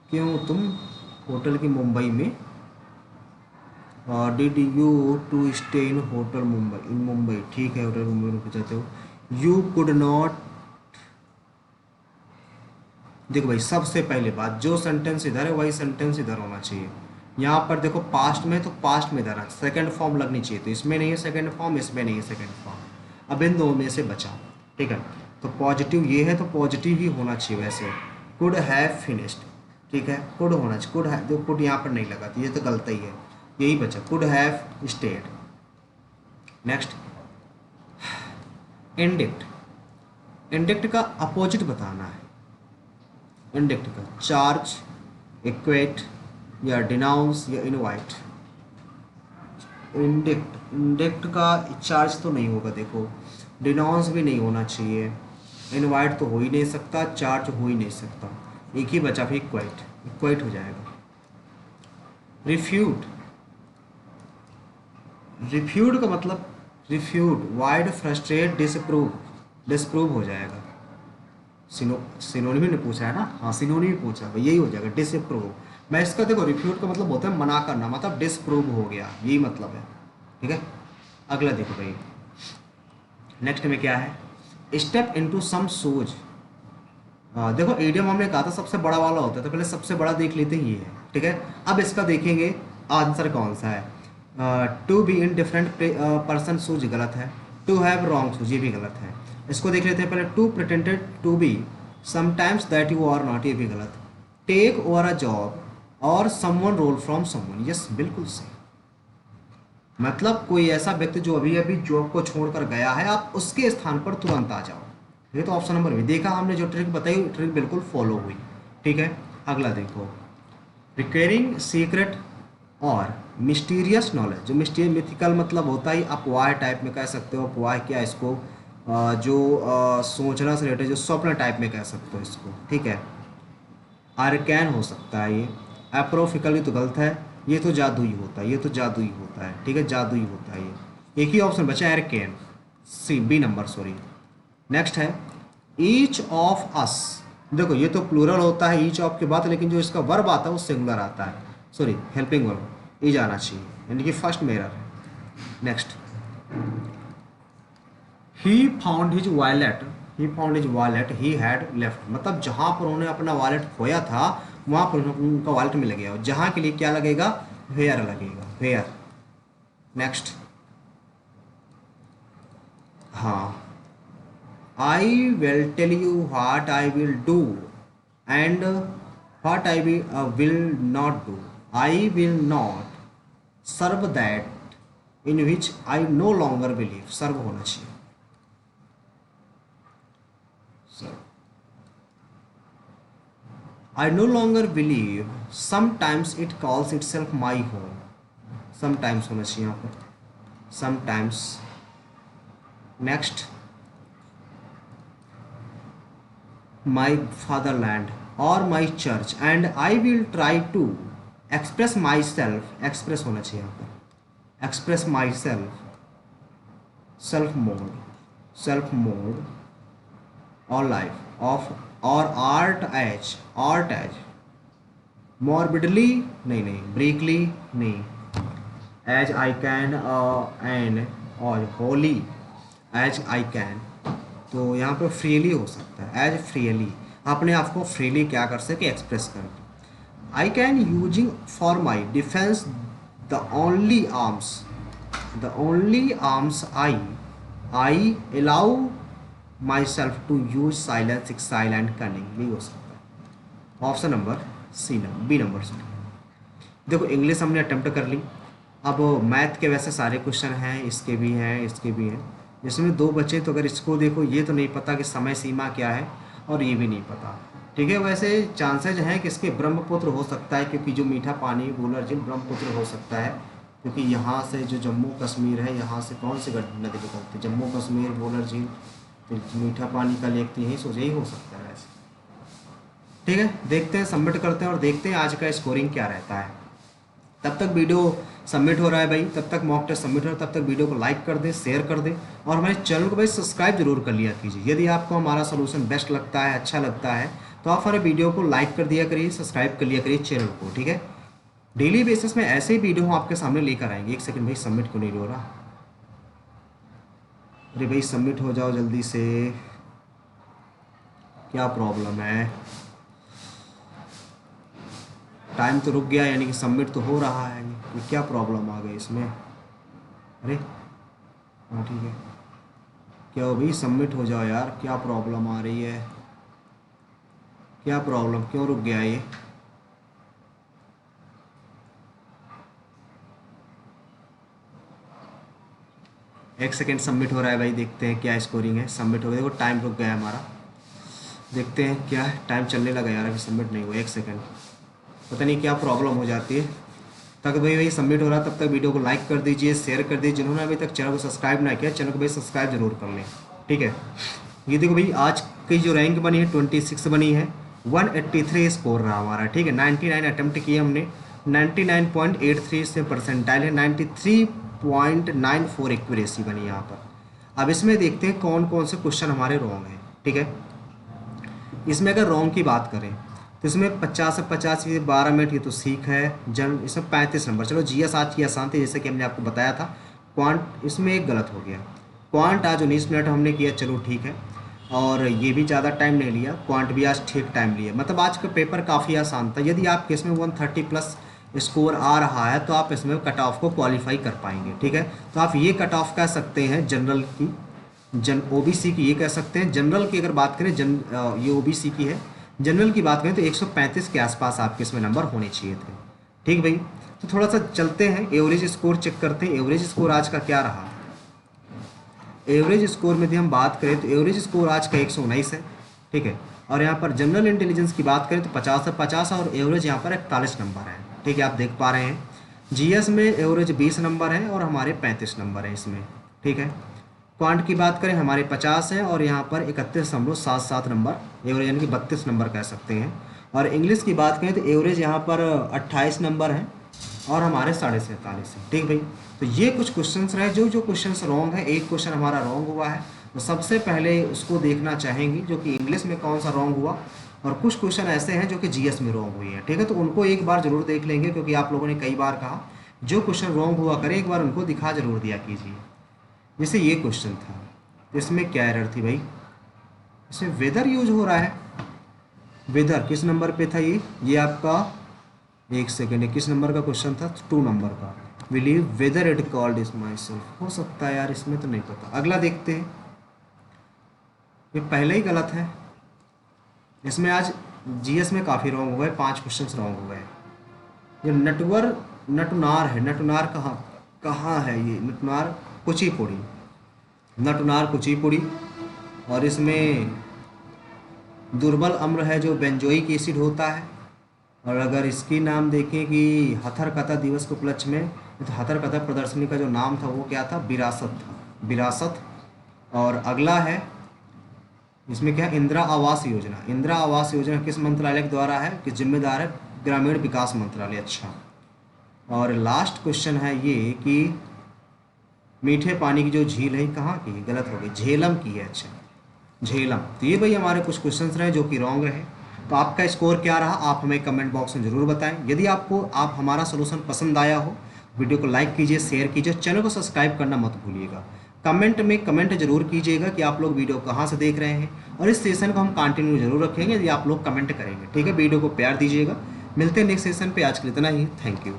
क्यों तुम होटल की मुंबई में, did you to stay in hotel Mumbai, in Mumbai, ठीक है, होटल मुंबई में चाहते हो, यू कुड नॉट। देखो भाई सबसे पहले बात, जो सेंटेंस इधर है वही सेंटेंस इधर होना चाहिए। यहाँ पर देखो पास्ट में, तो पास्ट में इधर सेकंड फॉर्म लगनी चाहिए, तो इसमें नहीं है सेकंड फॉर्म, इसमें नहीं है सेकंड फॉर्म, अब इन दो में से बचा, ठीक है। तो पॉजिटिव ये है, तो पॉजिटिव ही होना चाहिए वैसे, कुड हैव फिनिश्ड, ठीक है, कुड होना चाहिए, कुड है, जो कुड यहाँ पर नहीं लगा, तो ये तो गलत ही है, यही बचा, could have stayed. Next, indict, indict का अपोजिट बताना है, इंडिक्ट का चार्ज, इक्वेट, या डिनाउंस, या इनवाइट। इंडिक्ट, इंडिक्ट का चार्ज तो नहीं होगा, देखो डिनाउंस भी नहीं होना चाहिए, इनवाइट तो हो ही नहीं सकता, चार्ज हो ही नहीं सकता, एक ही बचा फिर इक्वाइट, इक्वाइट हो जाएगा। रिफ्यूट, रिफ्यूट का मतलब refute, wide, frustrate, disprove, disprove हो जाएगा। सिनोनिम ने पूछा है ना, हाँ सिनोनिम पूछा है, यही हो जाएगा, डिसप्रूव। मैं इसका देखो, रिफ्यूट का मतलब होता है मना करना, मतलब डिसप्रूव हो गया, यही मतलब है, ठीक है। अगला देखो भाई, नेक्स्ट में क्या है, स्टेप इनटू सम शूज, देखो ईडियम हमने कहा था सबसे बड़ा वाला होता है, तो पहले सबसे बड़ा देख लेते हैं, ये है, ठीक है। अब इसका देखेंगे आंसर कौन सा है। To be in different person सूज गलत है, टू हैव रॉन्ग सूज ये भी गलत है। इसको देख लेते हैं पहले, to pretended to be sometimes that you are not, ये भी गलत। टेक ओवर अ जॉब और someone role from someone, yes बिल्कुल सही। मतलब कोई ऐसा व्यक्ति जो अभी अभी जॉब को छोड़कर गया है, आप उसके स्थान पर तुरंत आ जाओ। ये तो ऑप्शन नंबर भी देखा हमने, जो ट्रिक बताई ट्रिक बिल्कुल फॉलो हुई, ठीक है। अगला देखो, रिक्वेयरिंग सीक्रेट और मिस्टीरियस नॉलेज। जो मिस्टीरियस मिथिकल मतलब होता ही अपवाह टाइप में कह सकते हो, अपवाह क्या इसको, सोचना से रिलेटेड, जो स्वप्न टाइप में कह सकते हो इसको, ठीक है। आर्कैन हो सकता है ये, एप्रोफिकली तो गलत है, ये तो जादुई होता है, ये तो जादुई होता है, ठीक है, जादुई होता है ये। एक ही ऑप्शन बचा एरकेन, C B number, sorry. Next है ईच ऑफ अस। देखो ये तो प्लूरल होता है ईच ऑफ के बाद, लेकिन जो इसका वर्ब आता है वो सिंगुलर आता है, सॉरी हेल्पिंग वर्ब, ये जाना चाहिए, यानी कि फर्स्ट में एरर है। Next, he found his wallet, he found his wallet he had left, मतलब जहाँ पर उन्होंने अपना वॉलेट खोया था वहाँ पर उनका वॉलेट मिल गया, जहाँ के लिए क्या लगेगा, वेयर लगेगा, वेयर। नेक्स्ट, हाँ, I will tell you what I will do and what I will not do, I will not serve that in which I no longer believe, serve होना चाहिए, सर्व। I no longer believe, sometimes it calls itself my home, sometimes होना चाहिए यहाँ पर, sometimes। next, my fatherland or my church and I will try to express myself, express होना चाहिए यहाँ पर, express myself, self mode or life of or art as morbidly, नहीं briefly नहीं, as I can and और holy as I can, तो यहाँ पे फ्रीली हो सकता है, एज फ्रीली, अपने आप को फ्रीली क्या कर सके, एक्सप्रेस कर। I can using for my defence the only arms I allow my self to use silence, exile and cunning, भी हो सकता है। Option number C number, B number C. देखो इंग्लिश हमने अटेम्प्ट कर ली, अब मैथ के वैसे सारे क्वेश्चन हैं, इसके भी हैं, इसके भी हैं, इसमें दो बचे, तो अगर इसको देखो ये तो नहीं पता कि समय सीमा क्या है, और ये भी नहीं पता, ठीक है। वैसे चांसेज हैं कि इसके ब्रह्मपुत्र हो सकता है, क्योंकि जो मीठा पानी वूलर झील ब्रह्मपुत्र हो सकता है, क्योंकि यहाँ से जो जम्मू कश्मीर है, यहाँ से कौन सी नदी निकलती है, जम्मू कश्मीर वूलर झील, तो मीठा पानी का लेक, यही सोच, यही हो सकता है वैसे, ठीक है। देखते हैं, सबमिट करते हैं और देखते हैं आज का स्कोरिंग क्या रहता है। तब तक वीडियो सबमिट हो रहा है भाई, तब तक मॉक टेस्ट सबमिट हो रहा है, तब तक वीडियो को लाइक कर दें, शेयर कर दें, और हमारे चैनल को भाई सब्सक्राइब जरूर कर लिया कीजिए। यदि आपको हमारा सोल्यूशन बेस्ट लगता है, अच्छा लगता है, तो आप हमारे वीडियो को लाइक कर दिया करिए, सब्सक्राइब कर लिया करिए चैनल को, ठीक है। डेली बेसिस में ऐसे ही वीडियो हम आपके सामने लेकर आएंगे। एक सेकंड भाई, सबमिट क्यों नहीं हो रहा, अरे भाई सबमिट हो जाओ जल्दी से, क्या प्रॉब्लम है, टाइम तो रुक गया, यानी कि सबमिट तो हो रहा है, ये क्या प्रॉब्लम आ गई इसमें, अरे हाँ ठीक है, क्या हो भाई, सबमिट हो जाओ यार, क्या प्रॉब्लम आ रही है, क्या प्रॉब्लम, क्यों रुक गया ये, एक सेकेंड, सबमिट हो रहा है भाई, देखते हैं क्या स्कोरिंग है। सबमिट हो गया, देखो टाइम रुक गया हमारा, देखते हैं क्या है, टाइम चलने लगा यार, अभी सबमिट नहीं हुआ, एक सेकेंड, पता नहीं क्या प्रॉब्लम हो जाती है। तक भाई सबमिट हो रहा है, तब तक वीडियो को लाइक कर दीजिए, शेयर कर दीजिए, जिन्होंने अभी तक चैनल को सब्सक्राइब ना किया, चैनल को भाई सब्सक्राइब जरूर कर लें, ठीक है। ये देखो भाई आज की जो रैंक बनी है 26 बनी है, 183 स्कोर रहा हमारा, ठीक है। 99 अटैम्प्ट किए हमने, 99.83 से परसेंटाइल है, 93.94 एक्यूरेसी बनी यहाँ पर। अब इसमें देखते हैं कौन कौन से क्वेश्चन हमारे रॉन्ग हैं, ठीक है। इसमें अगर रॉन्ग की बात करें तो इसमें 50 से 50 ये 12 मिनट, ये तो सीख है जन, इसमें 35 नंबर। चलो जीएस आज की आसान थी, जैसे कि हमने आपको बताया था। क्वांट इसमें एक गलत हो गया, क्वांट आज 19 मिनट हमने किया, चलो ठीक है। और ये भी ज़्यादा टाइम नहीं लिया, क्वांट भी आज ठीक टाइम लिया। मतलब आज का पेपर काफ़ी आसान था। यदि आपके इसमें 130 प्लस स्कोर आ रहा है तो आप इसमें कट ऑफ को क्वालिफाई कर पाएंगे, ठीक है। तो आप ये कट ऑफ कह सकते हैं जनरल की, ओबीसी की ये कह सकते हैं। जनरल की अगर बात करें, ये ओबीसी की है। जनरल की बात करें तो 135 के आसपास आपके इसमें नंबर होने चाहिए थे, ठीक भाई। तो थोड़ा सा चलते हैं, एवरेज स्कोर चेक करते हैं। एवरेज स्कोर आज का क्या रहा। एवरेज स्कोर में यदि हम बात करें तो एवरेज स्कोर आज का 119 है, ठीक है। और यहाँ पर जनरल इंटेलिजेंस की बात करें तो 50 है, 50 और एवरेज यहाँ पर 41 नंबर है, ठीक है। आप देख पा रहे हैं जीएस में एवरेज 20 नंबर है और हमारे 35 नंबर है इसमें, ठीक है। क्वांट की बात करें हमारे 50 है और यहाँ पर 31.77 नंबर एवरेज, यानी कि 32 नंबर कह सकते हैं। और इंग्लिश की बात करें तो एवरेज यहाँ पर 28 नंबर है और हमारे 47.5 है, ठीक भाई। तो ये कुछ क्वेश्चंस रहे। जो जो क्वेश्चंस रॉन्ग है, एक क्वेश्चन हमारा रॉन्ग हुआ है, तो सबसे पहले उसको देखना चाहेंगे जो कि इंग्लिश में कौन सा रॉन्ग हुआ, और कुछ क्वेश्चन ऐसे हैं जो कि जीएस में रॉन्ग हुई है, ठीक है। तो उनको एक बार जरूर देख लेंगे, क्योंकि आप लोगों ने कई बार कहा जो क्वेश्चन रॉन्ग हुआ करे एक बार उनको दिखा जरूर दिया कीजिए। जैसे ये क्वेश्चन था, इसमें क्या एरर थी भाई, इसमें वेदर यूज हो रहा है। वेदर किस नंबर पे था ये आपका, एक सेकेंड है, किस नंबर का क्वेश्चन था, 2 नंबर का। Believe whether it called is my self, हो सकता है यार, इसमें तो नहीं पता। अगला देखते हैं, ये पहले ही गलत है। इसमें आज जीएस में काफ़ी रॉन्ग हो गए, 5 क्वेश्चन रॉन्ग हो गए। ये नटुनार है, नटुनार कहाँ है ये, नटुनार कुचिपुड़ी, नटुनार कुचिपुड़ी। और इसमें दुर्बल अम्ल है जो बेंजोइक एसिड होता है। और अगर इसकी नाम देखें कि हथरकथा दिवस के उपलक्ष्य में, तो हथरकथा प्रदर्शनी का जो नाम था वो क्या था, विरासत था, विरासत। और अगला है इसमें क्या है, इंदिरा आवास योजना। इंदिरा आवास योजना किस मंत्रालय के द्वारा है, किस जिम्मेदार है, ग्रामीण विकास मंत्रालय, अच्छा। और लास्ट क्वेश्चन है ये कि मीठे पानी की जो झील है कहाँ की, गलत हो गई, झेलम की है, अच्छा झेलम। तो ये भाई हमारे कुछ क्वेश्चंस रहे जो कि रॉन्ग रहे। तो आपका स्कोर क्या रहा आप हमें कमेंट बॉक्स में ज़रूर बताएं। यदि आपको हमारा सोल्यूशन पसंद आया हो, वीडियो को लाइक कीजिए, शेयर कीजिए, चैनल को सब्सक्राइब करना मत भूलिएगा। कमेंट में कमेंट जरूर कीजिएगा कि आप लोग वीडियो कहाँ से देख रहे हैं, और इस सेशन को हम कंटिन्यू जरूर रखेंगे यदि आप लोग कमेंट करेंगे, ठीक है। वीडियो को प्यार दीजिएगा। मिलते हैं नेक्स्ट सेशन पे, आज के लिए इतना ही, थैंक यू।